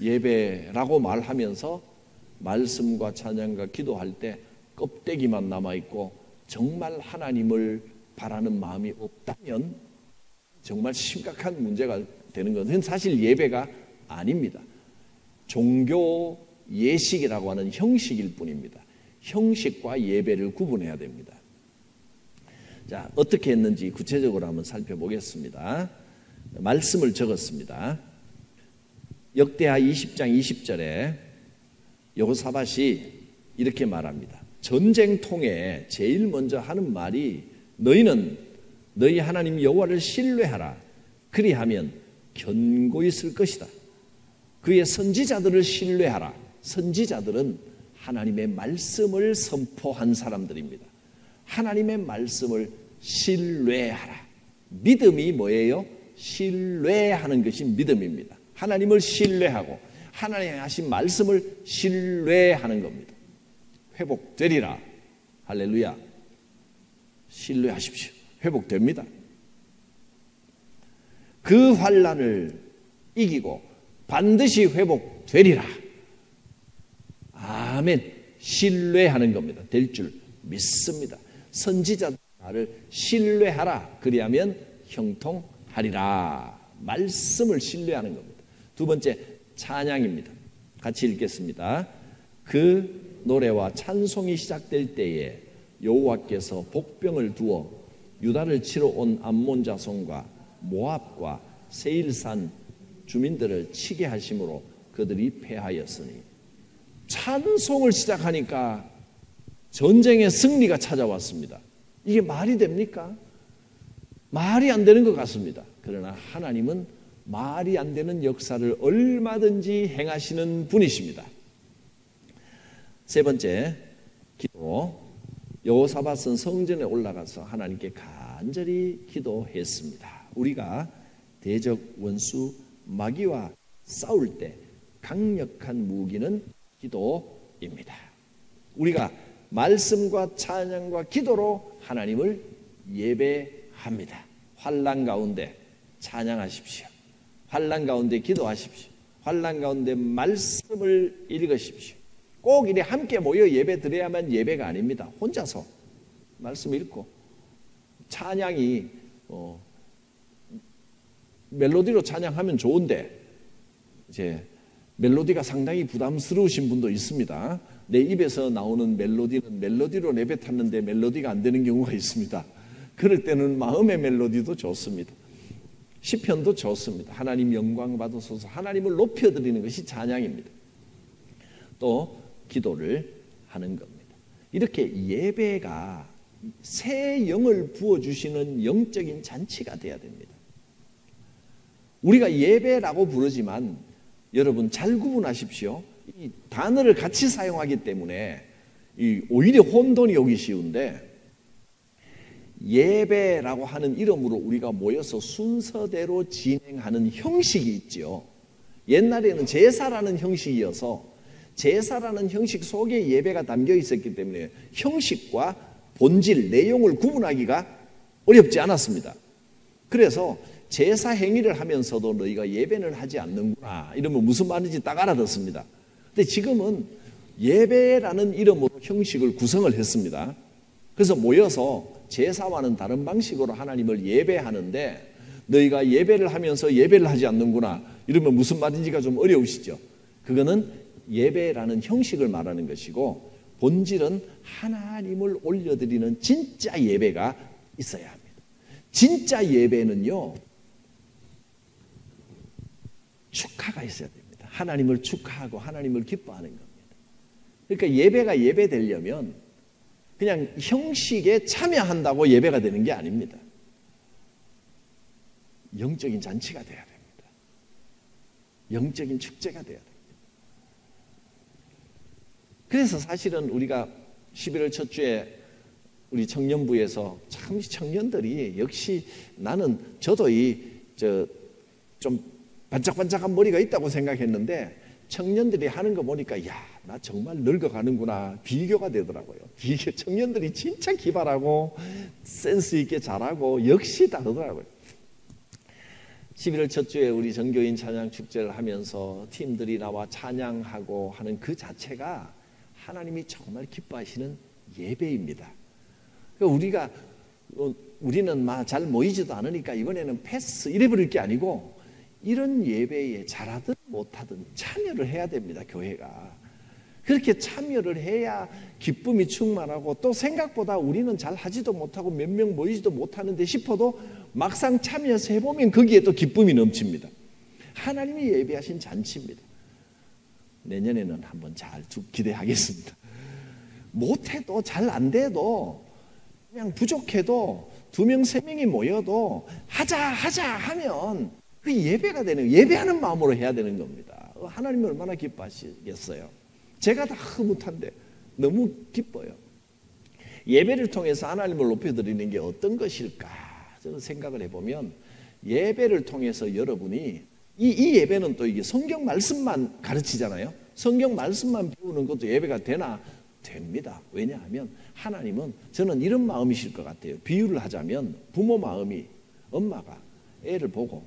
예배라고 말하면서 말씀과 찬양과 기도할 때 껍데기만 남아있고 정말 하나님을 바라는 마음이 없다면 정말 심각한 문제가 되는 것은 사실 예배가 아닙니다. 종교 예식이라고 하는 형식일 뿐입니다. 형식과 예배를 구분해야 됩니다. 자, 어떻게 했는지 구체적으로 한번 살펴보겠습니다. 말씀을 적었습니다. 역대하 20장 20절에 여호사밧이 이렇게 말합니다. 전쟁통에 제일 먼저 하는 말이 너희는 너희 하나님 여호와를 신뢰하라. 그리하면 견고히 쓸 것이다. 그의 선지자들을 신뢰하라. 선지자들은 하나님의 말씀을 선포한 사람들입니다. 하나님의 말씀을 신뢰하라. 믿음이 뭐예요? 신뢰하는 것이 믿음입니다. 하나님을 신뢰하고 하나님이 하신 말씀을 신뢰하는 겁니다. 회복되리라. 할렐루야. 신뢰하십시오. 회복됩니다. 그 환난을 이기고 반드시 회복되리라. 아멘. 신뢰하는 겁니다. 될 줄 믿습니다. 선지자를 신뢰하라. 그리하면 형통하리라. 말씀을 신뢰하는 겁니다. 두 번째, 찬양입니다. 같이 읽겠습니다. 그 노래와 찬송이 시작될 때에 여호와께서 복병을 두어 유다를 치러 온 암몬 자손과 모압과 세일산 주민들을 치게 하심으로 그들이 패하였으니. 찬송을 시작하니까 전쟁의 승리가 찾아왔습니다. 이게 말이 됩니까? 말이 안 되는 것 같습니다. 그러나 하나님은 말이 안 되는 역사를 얼마든지 행하시는 분이십니다. 세 번째, 기도. 여호사밧은 성전에 올라가서 하나님께 간절히 기도했습니다. 우리가 대적 원수 마귀와 싸울 때 강력한 무기는 기도입니다. 우리가 말씀과 찬양과 기도로 하나님을 예배합니다. 환난 가운데 찬양하십시오. 환난 가운데 기도하십시오. 환난 가운데 말씀을 읽으십시오. 꼭 이렇게 함께 모여 예배 드려야만 예배가 아닙니다. 혼자서 말씀 읽고 찬양이 멜로디로 찬양하면 좋은데 이제 멜로디가 상당히 부담스러우신 분도 있습니다. 내 입에서 나오는 멜로디는 멜로디로 내뱉었는데 멜로디가 안 되는 경우가 있습니다. 그럴 때는 마음의 멜로디도 좋습니다. 시편도 좋습니다. 하나님 영광 받으소서. 하나님을 높여드리는 것이 찬양입니다. 또 기도를 하는 겁니다. 이렇게 예배가 새 영을 부어주시는 영적인 잔치가 돼야 됩니다. 우리가 예배라고 부르지만 여러분 잘 구분하십시오. 이 단어를 같이 사용하기 때문에 오히려 혼돈이 오기 쉬운데, 예배라고 하는 이름으로 우리가 모여서 순서대로 진행하는 형식이 있죠. 옛날에는 제사라는 형식이어서 제사라는 형식 속에 예배가 담겨 있었기 때문에 형식과 본질, 내용을 구분하기가 어렵지 않았습니다. 그래서 제사 행위를 하면서도 너희가 예배는 하지 않는구나 이러면 무슨 말인지 딱 알아듣습니다. 근데 지금은 예배라는 이름으로 형식을 구성을 했습니다. 그래서 모여서 제사와는 다른 방식으로 하나님을 예배하는데, 너희가 예배를 하면서 예배를 하지 않는구나 이러면 무슨 말인지가 좀 어려우시죠. 그거는 예배라는 형식을 말하는 것이고, 본질은 하나님을 올려드리는 진짜 예배가 있어야 합니다. 진짜 예배는요, 축하가 있어야 됩니다. 하나님을 축하하고 하나님을 기뻐하는 겁니다. 그러니까 예배가 예배되려면 그냥 형식에 참여한다고 예배가 되는 게 아닙니다. 영적인 잔치가 돼야 됩니다. 영적인 축제가 돼야 됩니다. 그래서 사실은 우리가 11월 첫 주에 우리 청년부에서 참 청년들이 역시 저도 좀 반짝반짝한 머리가 있다고 생각했는데, 청년들이 하는 거 보니까 야, 나 정말 늙어가는구나 비교가 되더라고요. 청년들이 진짜 기발하고 센스 있게 잘하고 역시 다르더라고요. 11월 첫 주에 우리 전교인 찬양 축제를 하면서 팀들이 나와 찬양하고 하는 그 자체가 하나님이 정말 기뻐하시는 예배입니다. 그러니까 우리는 막 잘 모이지도 않으니까 이번에는 패스 이래 버릴 게 아니고, 이런 예배에 잘하든 못하든 참여를 해야 됩니다. 교회가 그렇게 참여를 해야 기쁨이 충만하고, 또 생각보다 우리는 잘 하지도 못하고 몇 명 모이지도 못하는데 싶어도 막상 참여해서 해보면 거기에 또 기쁨이 넘칩니다. 하나님이 예배하신 잔치입니다. 내년에는 한번 잘 기대하겠습니다. 못해도 잘 안 돼도 그냥 부족해도 2명 3명이 모여도 하자 하면 그 예배가 되는, 예배하는 마음으로 해야 되는 겁니다. 하나님이 얼마나 기뻐하시겠어요. 제가 다 흐뭇한데 너무 기뻐요. 예배를 통해서 하나님을 높여드리는 게 어떤 것일까? 저는 생각을 해보면 예배를 통해서 여러분이 이 예배는 또 이게 성경 말씀만 가르치잖아요. 성경 말씀만 배우는 것도 예배가 되나? 됩니다. 왜냐하면 하나님은 저는 이런 마음이실 것 같아요. 비유를 하자면 부모 마음이 엄마가 애를 보고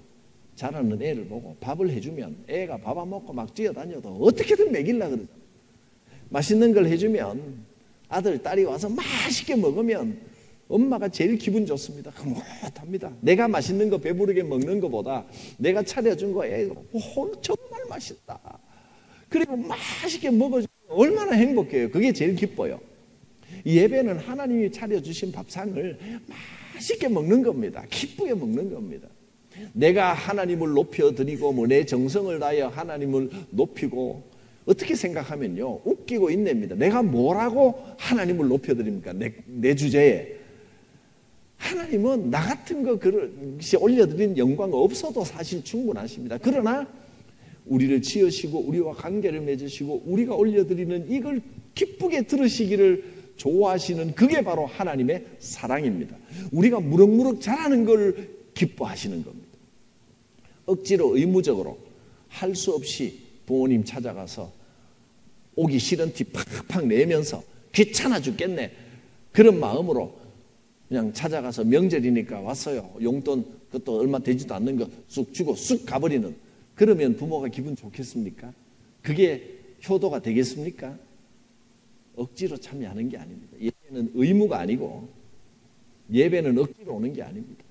자라는 애를 보고 밥을 해주면 애가 밥 안 먹고 막 뛰어다녀도 어떻게든 먹이려고 그러잖아요. 맛있는 걸 해주면 아들, 딸이 와서 맛있게 먹으면 엄마가 제일 기분 좋습니다. 흐뭇합니다. 내가 맛있는 거 배부르게 먹는 것보다 내가 차려준 거 애가 정말 맛있다. 그리고 맛있게 먹어주면 얼마나 행복해요. 그게 제일 기뻐요. 예배는 하나님이 차려주신 밥상을 맛있게 먹는 겁니다. 기쁘게 먹는 겁니다. 내가 하나님을 높여드리고 내 정성을 다하여 하나님을 높이고 어떻게 생각하면요, 웃기고 인내입니다. 내가 뭐라고 하나님을 높여드립니까? 내 주제에. 하나님은 나 같은 그것이 올려드린 영광 없어도 사실 충분하십니다. 그러나 우리를 지으시고 우리와 관계를 맺으시고 우리가 올려드리는 이걸 기쁘게 들으시기를 좋아하시는 그게 바로 하나님의 사랑입니다. 우리가 무럭무럭 자라는 걸 기뻐하시는 겁니다. 억지로 의무적으로 할 수 없이 부모님 찾아가서 오기 싫은 티 팍팍 내면서 귀찮아 죽겠네 그런 마음으로 그냥 찾아가서 명절이니까 왔어요. 용돈 그것도 얼마 되지도 않는 거 쑥 주고 쑥 가버리는, 그러면 부모가 기분 좋겠습니까? 그게 효도가 되겠습니까? 억지로 참여하는 게 아닙니다. 예배는 의무가 아니고 예배는 억지로 오는 게 아닙니다.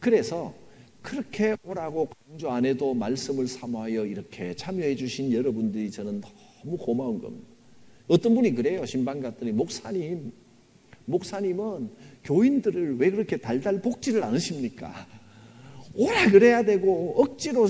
그래서 그렇게 오라고 강조 안 해도 말씀을 사모하여 이렇게 참여해 주신 여러분들이 저는 너무 고마운 겁니다. 어떤 분이 그래요. 신방 갔더니 목사님은 교인들을 왜 그렇게 달달 볶지를 않으십니까? 오라 그래야 되고 억지로,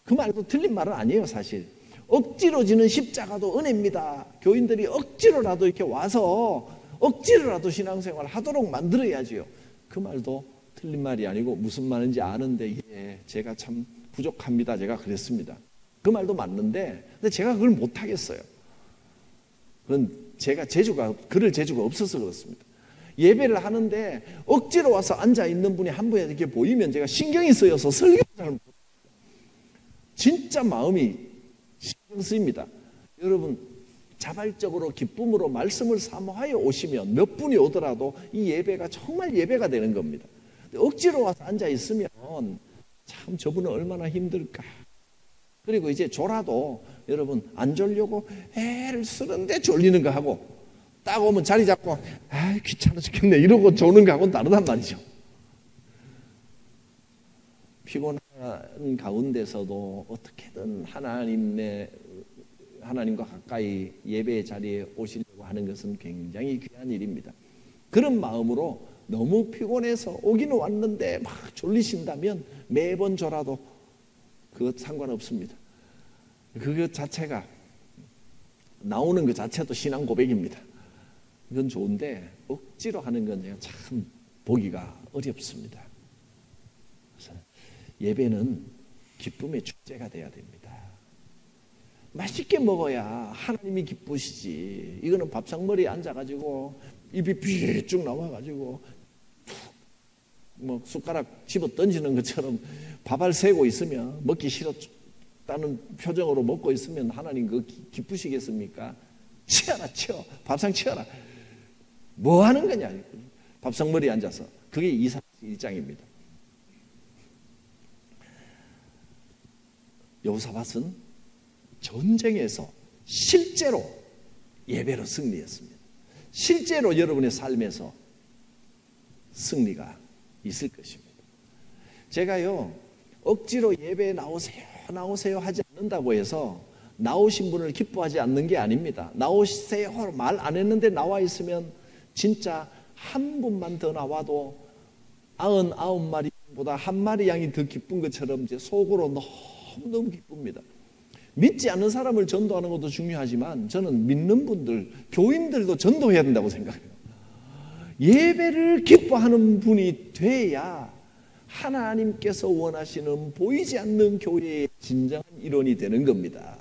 그 말도 틀린 말은 아니에요. 사실 억지로 지는 십자가도 은혜입니다. 교인들이 억지로라도 이렇게 와서 억지로라도 신앙생활 하도록 만들어야지요. 그 말도 틀린 말이 아니고 무슨 말인지 아는데 제가 참 부족합니다. 제가 그랬습니다. 그 말도 맞는데 근데 제가 그걸 못하겠어요. 그건 제가 그럴 재주가 없어서 그렇습니다. 예배를 하는데 억지로 와서 앉아있는 분이 한 분이 이렇게 보이면 제가 신경이 쓰여서 설교를 잘 못합니다. 진짜 마음이 신경 쓰입니다. 여러분 자발적으로 기쁨으로 말씀을 사모하여 오시면 몇 분이 오더라도 이 예배가 정말 예배가 되는 겁니다. 억지로 와서 앉아있으면 참 저분은 얼마나 힘들까. 그리고 이제 졸아도 여러분 안 졸려고 애를 쓰는데 졸리는 거 하고 딱 오면 자리 잡고 귀찮아 죽겠네 이러고 조는 거 하고는 다르단 말이죠. 피곤한 가운데서도 어떻게든 하나님과 가까이 예배의 자리에 오시려고 하는 것은 굉장히 귀한 일입니다. 그런 마음으로 너무 피곤해서 오기는 왔는데 막 졸리신다면 매번 졸아도 그것 상관없습니다. 그것 자체가 나오는 것 자체도 신앙 고백입니다. 이건 좋은데 억지로 하는 건 참 보기가 어렵습니다. 그래서 예배는 기쁨의 축제가 돼야 됩니다. 맛있게 먹어야 하나님이 기쁘시지. 이거는 밥상머리에 앉아가지고 입이 비쭉 나와가지고 뭐 숟가락 집어 던지는 것처럼 밥알 새고 있으면 먹기 싫었다는 표정으로 먹고 있으면 하나님 그거 기쁘시겠습니까? 치워라 치워. 밥상 치워라. 뭐 하는 거냐. 밥상머리에 앉아서. 그게 이사 1장입니다. 여호사밧은 전쟁에서 실제로 예배로 승리했습니다. 실제로 여러분의 삶에서 승리가 있을 것입니다. 제가요 억지로 예배에 나오세요 하지 않는다고 해서 나오신 분을 기뻐하지 않는 게 아닙니다. 나오세요 말 안 했는데 나와 있으면 진짜 한 분만 더 나와도 99마리보다 한 마리 양이 더 기쁜 것처럼 제 속으로 너무 기쁩니다. 믿지 않는 사람을 전도하는 것도 중요하지만 저는 믿는 분들, 교인들도 전도해야 된다고 생각해요. 예배를 기뻐하는 분이 돼야 하나님께서 원하시는 보이지 않는 교회의 진정한 일원이 되는 겁니다.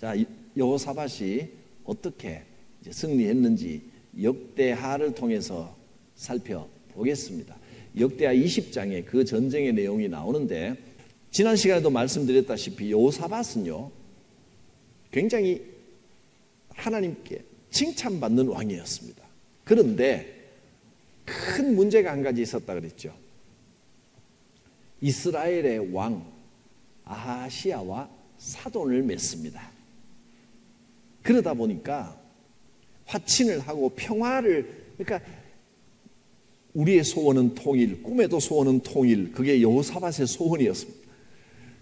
자, 여호사밧이 어떻게 이제 승리했는지 역대하를 통해서 살펴보겠습니다. 역대하 20장에 그 전쟁의 내용이 나오는데, 지난 시간에도 말씀드렸다시피 여호사밧은요 굉장히 하나님께 칭찬받는 왕이었습니다. 그런데 큰 문제가 한 가지 있었다 그랬죠. 이스라엘의 왕 아하시야와 사돈을 맺습니다. 그러다 보니까 화친을 하고 평화를, 그러니까 우리의 소원은 통일, 꿈에도 소원은 통일, 그게 여호사밧의 소원이었습니다.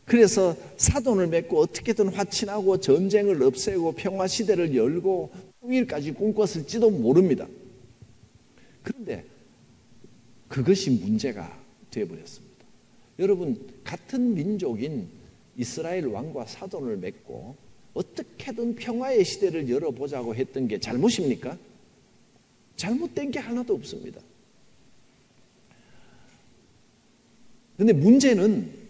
그래서 사돈을 맺고 어떻게든 화친하고 전쟁을 없애고 평화 시대를 열고 통일까지 꿈꿨을지도 모릅니다. 그런데 그것이 문제가 되어버렸습니다. 여러분, 같은 민족인 이스라엘 왕과 사돈을 맺고 어떻게든 평화의 시대를 열어보자고 했던 게 잘못입니까? 잘못된 게 하나도 없습니다. 그런데 문제는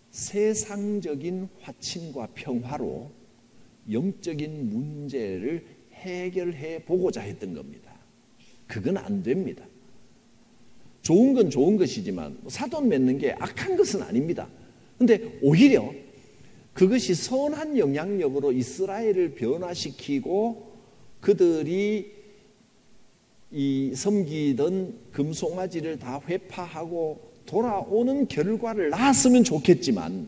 세상적인 화친과 평화로 영적인 문제를 해결해 보고자 했던 겁니다. 그건 안 됩니다. 좋은 건 좋은 것이지만 사돈 맺는 게 악한 것은 아닙니다. 그런데 오히려 그것이 선한 영향력으로 이스라엘을 변화시키고 그들이 이 섬기던 금송아지를 다 회파하고 돌아오는 결과를 낳았으면 좋겠지만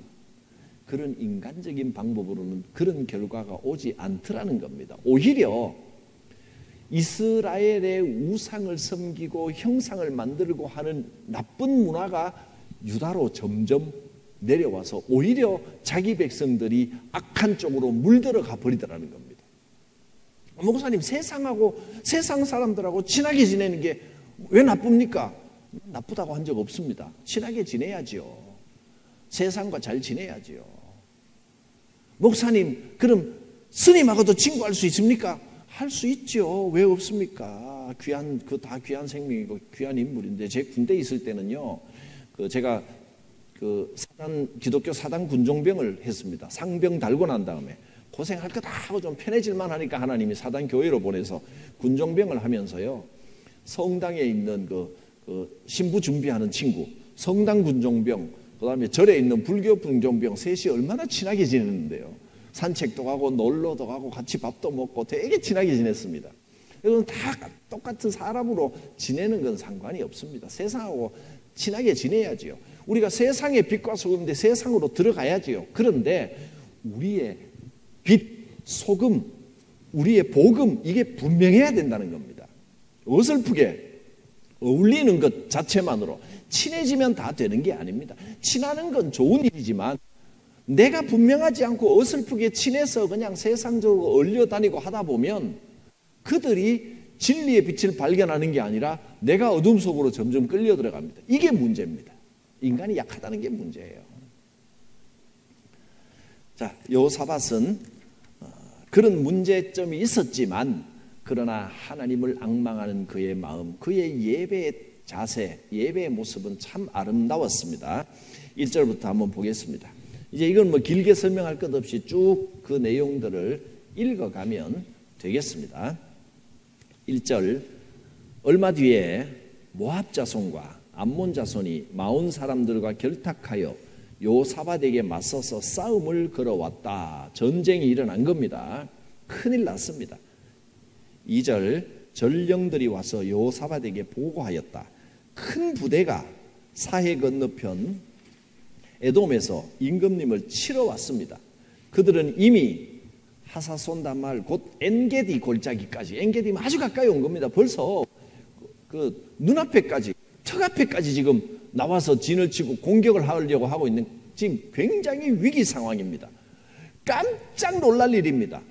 그런 인간적인 방법으로는 그런 결과가 오지 않더라는 겁니다. 오히려 이스라엘의 우상을 섬기고 형상을 만들고 하는 나쁜 문화가 유다로 점점 내려와서 오히려 자기 백성들이 악한 쪽으로 물들어가 버리더라는 겁니다. 목사님, 세상하고 세상 사람들하고 친하게 지내는 게 왜 나쁩니까? 나쁘다고 한 적 없습니다. 친하게 지내야지요. 세상과 잘 지내야지요. 목사님, 그럼 스님하고도 친구할 수 있습니까? 할 수 있죠. 왜 없습니까? 다 귀한 생명이고 귀한 인물인데, 제 군대에 있을 때는요, 제가 기독교 사단 군종병을 했습니다. 상병 달고 난 다음에 고생할 거 다 하고 좀 편해질만 하니까 하나님이 사단 교회로 보내서 군종병을 하면서요, 성당에 있는 신부 준비하는 친구, 성당 군종병, 그 다음에 절에 있는 불교 군종병 셋이 얼마나 친하게 지냈는데요. 산책도 가고 놀러도 가고 같이 밥도 먹고 되게 친하게 지냈습니다. 이건 다 똑같은 사람으로 지내는 건 상관이 없습니다. 세상하고 친하게 지내야지요. 우리가 세상의 빛과 소금인데 세상으로 들어가야지요. 그런데 우리의 빛, 소금, 우리의 복음, 이게 분명해야 된다는 겁니다. 어설프게 어울리는 것 자체만으로 친해지면 다 되는 게 아닙니다. 친하는 건 좋은 일이지만 내가 분명하지 않고 어설프게 친해서 그냥 세상적으로 얼려다니고 하다 보면 그들이 진리의 빛을 발견하는 게 아니라 내가 어둠 속으로 점점 끌려 들어갑니다. 이게 문제입니다. 인간이 약하다는 게 문제예요. 자, 여호사밧은 그런 문제점이 있었지만 그러나 하나님을 앙망하는 그의 마음, 그의 예배의 자세, 예배의 모습은 참 아름다웠습니다. 1절부터 한번 보겠습니다. 이제 이건 길게 설명할 것 없이 쭉 그 내용들을 읽어가면 되겠습니다. 1절, 얼마 뒤에 모압 자손과 암몬 자손이 마온 사람들과 결탁하여 여호사밧에게 맞서서 싸움을 걸어왔다. 전쟁이 일어난 겁니다. 큰일 났습니다. 2절, 전령들이 와서 여호사밧에게 보고하였다. 큰 부대가 사해 건너편 에돔에서 임금님을 치러 왔습니다. 그들은 이미 하사손다말 곧 엔게디 골짜기까지, 엔게디면 아주 가까이 온 겁니다. 벌써 그 눈앞에까지, 턱 앞에까지 지금 나와서 진을 치고 공격을 하려고 하고 있는 지금 굉장히 위기 상황입니다. 깜짝 놀랄 일입니다.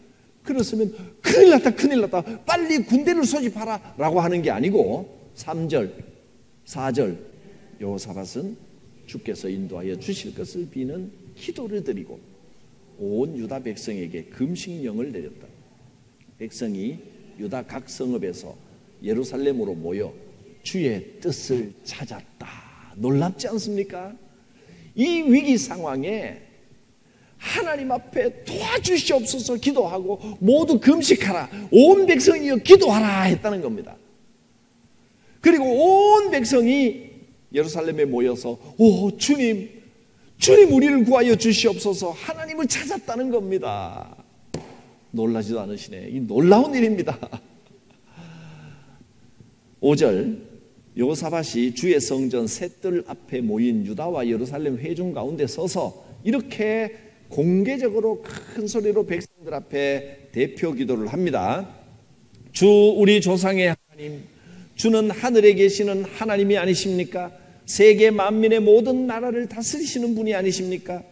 그렇으면 큰일 났다, 큰일 났다, 빨리 군대를 소집하라 라고 하는 게 아니고 3절, 4절, 여호사밧은 주께서 인도하여 주실 것을 비는 기도를 드리고 온 유다 백성에게 금식령을 내렸다. 백성이 유다 각 성읍에서 예루살렘으로 모여 주의 뜻을 찾았다. 놀랍지 않습니까? 이 위기 상황에 하나님 앞에 도와주시옵소서 기도하고 모두 금식하라. 온 백성이여 기도하라 했다는 겁니다. 그리고 온 백성이 예루살렘에 모여서 오 주님 우리를 구하여 주시옵소서 하나님을 찾았다는 겁니다. 놀라지도 않으시네. 이 놀라운 일입니다. 5절 여호사밧이 주의 성전 셋들 앞에 모인 유다와 예루살렘 회중 가운데 서서 이렇게 공개적으로 큰 소리로 백성들 앞에 대표 기도를 합니다. 주 우리 조상의 하나님, 주는 하늘에 계시는 하나님이 아니십니까? 세계 만민의 모든 나라를 다스리시는 분이 아니십니까?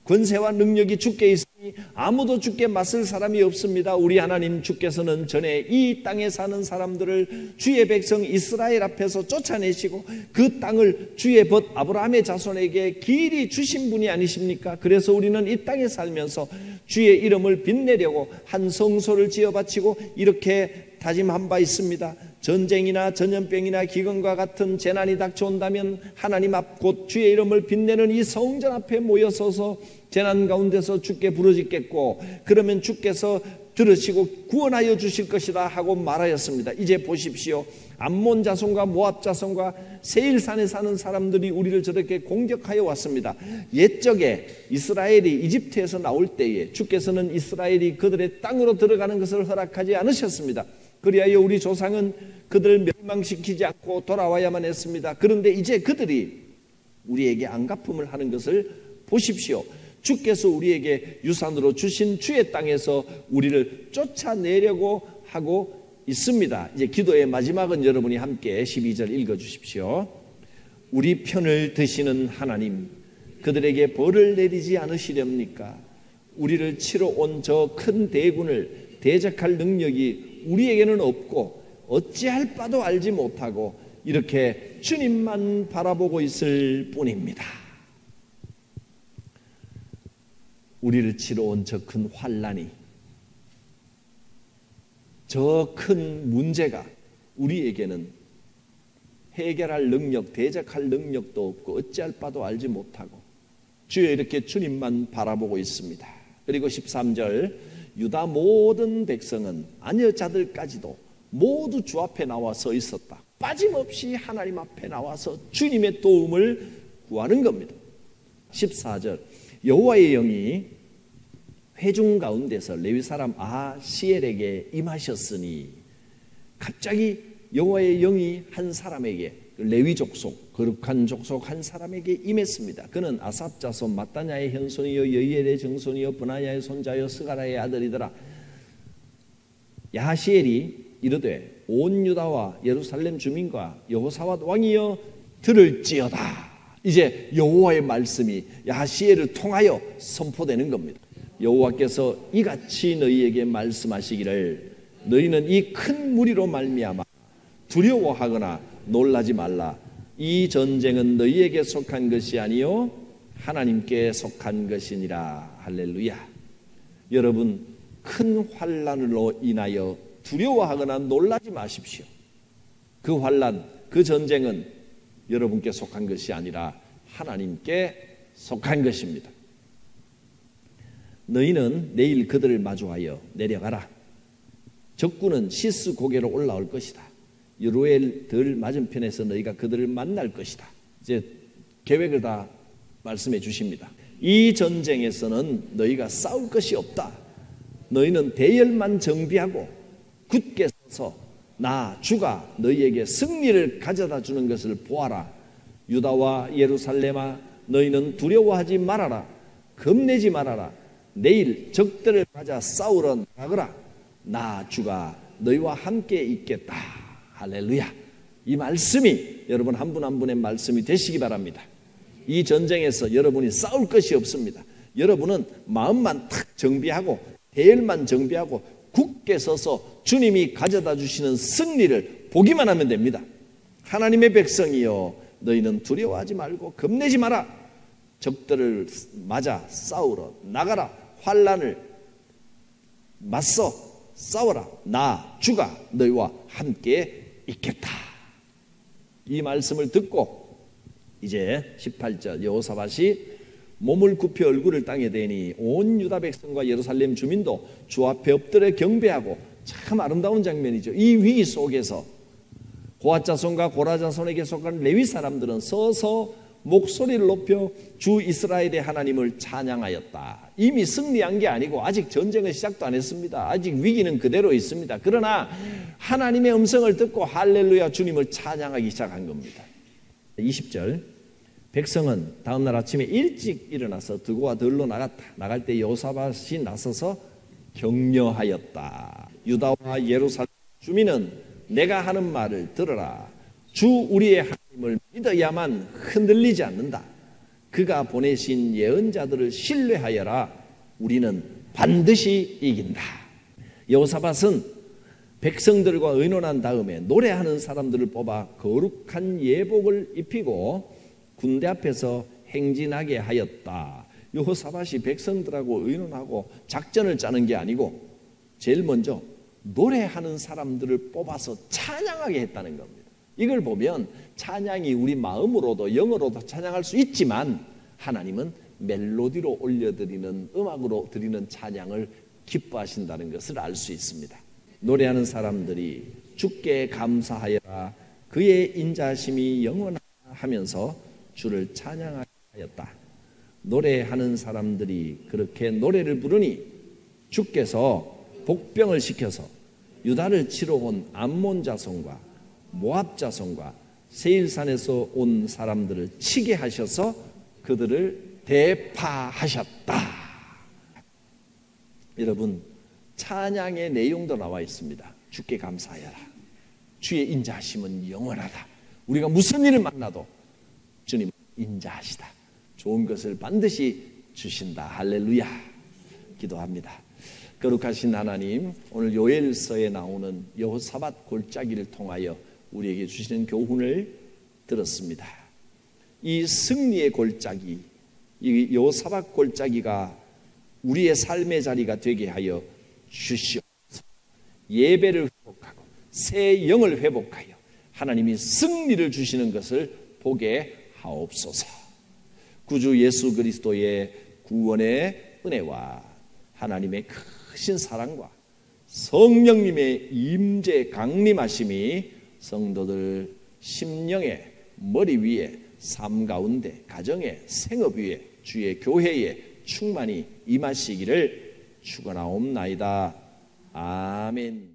권세와 능력이 주께 있으니 아무도 주께 맞설 사람이 없습니다. 우리 하나님 주께서는 전에 이 땅에 사는 사람들을 주의 백성 이스라엘 앞에서 쫓아내시고 그 땅을 주의 벗 아브라함의 자손에게 길이 주신 분이 아니십니까? 그래서 우리는 이 땅에 살면서 주의 이름을 빛내려고 한 성소를 지어 바치고 이렇게 다짐한 바 있습니다. 전쟁이나 전염병이나 기근과 같은 재난이 닥쳐온다면 하나님 앞 곧 주의 이름을 빛내는 이 성전 앞에 모여서서 재난 가운데서 주께 부르짖겠고 그러면 주께서 들으시고 구원하여 주실 것이다 하고 말하였습니다. 이제 보십시오. 암몬 자손과 모압 자손과 세일산에 사는 사람들이 우리를 저렇게 공격하여 왔습니다. 옛적에 이스라엘이 이집트에서 나올 때에 주께서는 이스라엘이 그들의 땅으로 들어가는 것을 허락하지 않으셨습니다. 그리하여 우리 조상은 그들을 멸망시키지 않고 돌아와야만 했습니다. 그런데 이제 그들이 우리에게 안갚음을 하는 것을 보십시오. 주께서 우리에게 유산으로 주신 주의 땅에서 우리를 쫓아내려고 하고 있습니다. 이제 기도의 마지막은 여러분이 함께 12절 읽어주십시오. 우리 편을 드시는 하나님, 그들에게 벌을 내리지 않으시렵니까? 우리를 치러 온 저 큰 대군을 대적할 능력이 우리에게는 없고 어찌할 바도 알지 못하고 이렇게 주님만 바라보고 있을 뿐입니다. 우리를 치러 온 저 큰 환난이, 저 큰 문제가 우리에게는 해결할 능력, 대적할 능력도 없고 어찌할 바도 알지 못하고 주여 이렇게 주님만 바라보고 있습니다. 그리고 13절 유다 모든 백성은 아녀자들까지도 모두 주 앞에 나와 서 있었다. 빠짐없이 하나님 앞에 나와서 주님의 도움을 구하는 겁니다. 14절 여호와의 영이 회중 가운데서 레위 사람 아시엘에게 임하셨으니 갑자기 여호와의 영이 한 사람에게 레위 족속 거룩한 족속 한 사람에게 임했습니다. 그는 아삽 자손 마따냐의 현손이요 여이엘의 정손이요 브나야의 손자요 스가라의 아들이더라. 야하시엘이 이르되 온 유다와 예루살렘 주민과 여호사밧 왕이여 들을지어다. 이제 여호와의 말씀이 야하시엘을 통하여 선포되는 겁니다. 여호와께서 이같이 너희에게 말씀하시기를 너희는 이 큰 무리로 말미암아 두려워하거나 놀라지 말라. 이 전쟁은 너희에게 속한 것이 아니요 하나님께 속한 것이니라. 할렐루야. 여러분 큰 환난으로 인하여 두려워하거나 놀라지 마십시오. 그 환난, 그 전쟁은 여러분께 속한 것이 아니라 하나님께 속한 것입니다. 너희는 내일 그들을 마주하여 내려가라. 적군은 시스 고개로 올라올 것이다. 여로엘 들 맞은편에서 너희가 그들을 만날 것이다. 이제 계획을 다 말씀해 주십니다. 이 전쟁에서는 너희가 싸울 것이 없다. 너희는 대열만 정비하고 굳게 서서 나 주가 너희에게 승리를 가져다 주는 것을 보아라. 유다와 예루살렘아 너희는 두려워하지 말아라. 겁내지 말아라. 내일 적들을 맞아 싸우러 나가라. 나 주가 너희와 함께 있겠다. 할렐루야. 이 말씀이 여러분 한 분 한 분의 말씀이 되시기 바랍니다. 이 전쟁에서 여러분이 싸울 것이 없습니다. 여러분은 마음만 탁 정비하고 대열만 정비하고 굳게 서서 주님이 가져다 주시는 승리를 보기만 하면 됩니다. 하나님의 백성이여 너희는 두려워하지 말고 겁내지 마라. 적들을 맞아 싸우러 나가라. 환난을 맞서 싸워라. 나 주가 너희와 함께 있겠다. 이 말씀을 듣고 이제 18절 여호사밧이 몸을 굽혀 얼굴을 땅에 대니 온 유다 백성과 예루살렘 주민도 주 앞에 엎드려 경배하고, 참 아름다운 장면이죠. 이 위기 속에서 고앗 자손과 고라 자손에게 속한 레위 사람들은 서서 목소리를 높여 주 이스라엘의 하나님을 찬양하였다. 이미 승리한 게 아니고 아직 전쟁은 시작도 안 했습니다. 아직 위기는 그대로 있습니다. 그러나 하나님의 음성을 듣고 할렐루야 주님을 찬양하기 시작한 겁니다. 20절, 백성은 다음날 아침에 일찍 일어나서 드고와 들로 나갔다. 나갈 때 여호사밧이 나서서 격려하였다. 유다와 예루살렘 주민은 내가 하는 말을 들어라. 주 우리의 하나님을 믿어야만 흔들리지 않는다. 그가 보내신 예언자들을 신뢰하여라. 우리는 반드시 이긴다. 여호사밧은 백성들과 의논한 다음에 노래하는 사람들을 뽑아 거룩한 예복을 입히고 군대 앞에서 행진하게 하였다. 여호사밧이 백성들하고 의논하고 작전을 짜는 게 아니고 제일 먼저 노래하는 사람들을 뽑아서 찬양하게 했다는 겁니다. 이걸 보면 찬양이 우리 마음으로도 영어로도 찬양할 수 있지만 하나님은 멜로디로 올려드리는, 음악으로 드리는 찬양을 기뻐하신다는 것을 알 수 있습니다. 노래하는 사람들이 주께 감사하여라. 그의 인자심이 영원하면서 주를 찬양하였다. 노래하는 사람들이 그렇게 노래를 부르니 주께서 복병을 시켜서 유다를 치러 온 암몬 자손과 모압 자손과 세일산에서 온 사람들을 치게 하셔서 그들을 대파하셨다. 여러분, 찬양의 내용도 나와 있습니다. 주께 감사하여라. 주의 인자하심은 영원하다. 우리가 무슨 일을 만나도 주님 인자하시다. 좋은 것을 반드시 주신다. 할렐루야. 기도합니다. 거룩하신 하나님, 오늘 요엘서에 나오는 여호사밧 골짜기를 통하여 우리에게 주시는 교훈을 들었습니다. 이 승리의 골짜기, 이 여호사밧 골짜기가 우리의 삶의 자리가 되게 하여 주시옵소서. 예배를 회복하고 새 영을 회복하여 하나님이 승리를 주시는 것을 보게 하옵소서. 구주 예수 그리스도의 구원의 은혜와 하나님의 크신 사랑과 성령님의 임재 강림하심이 성도들 심령의 머리 위에, 삶 가운데, 가정의 생업 위에, 주의 교회에 충만히 임하시기를 축원하옵나이다. 아멘.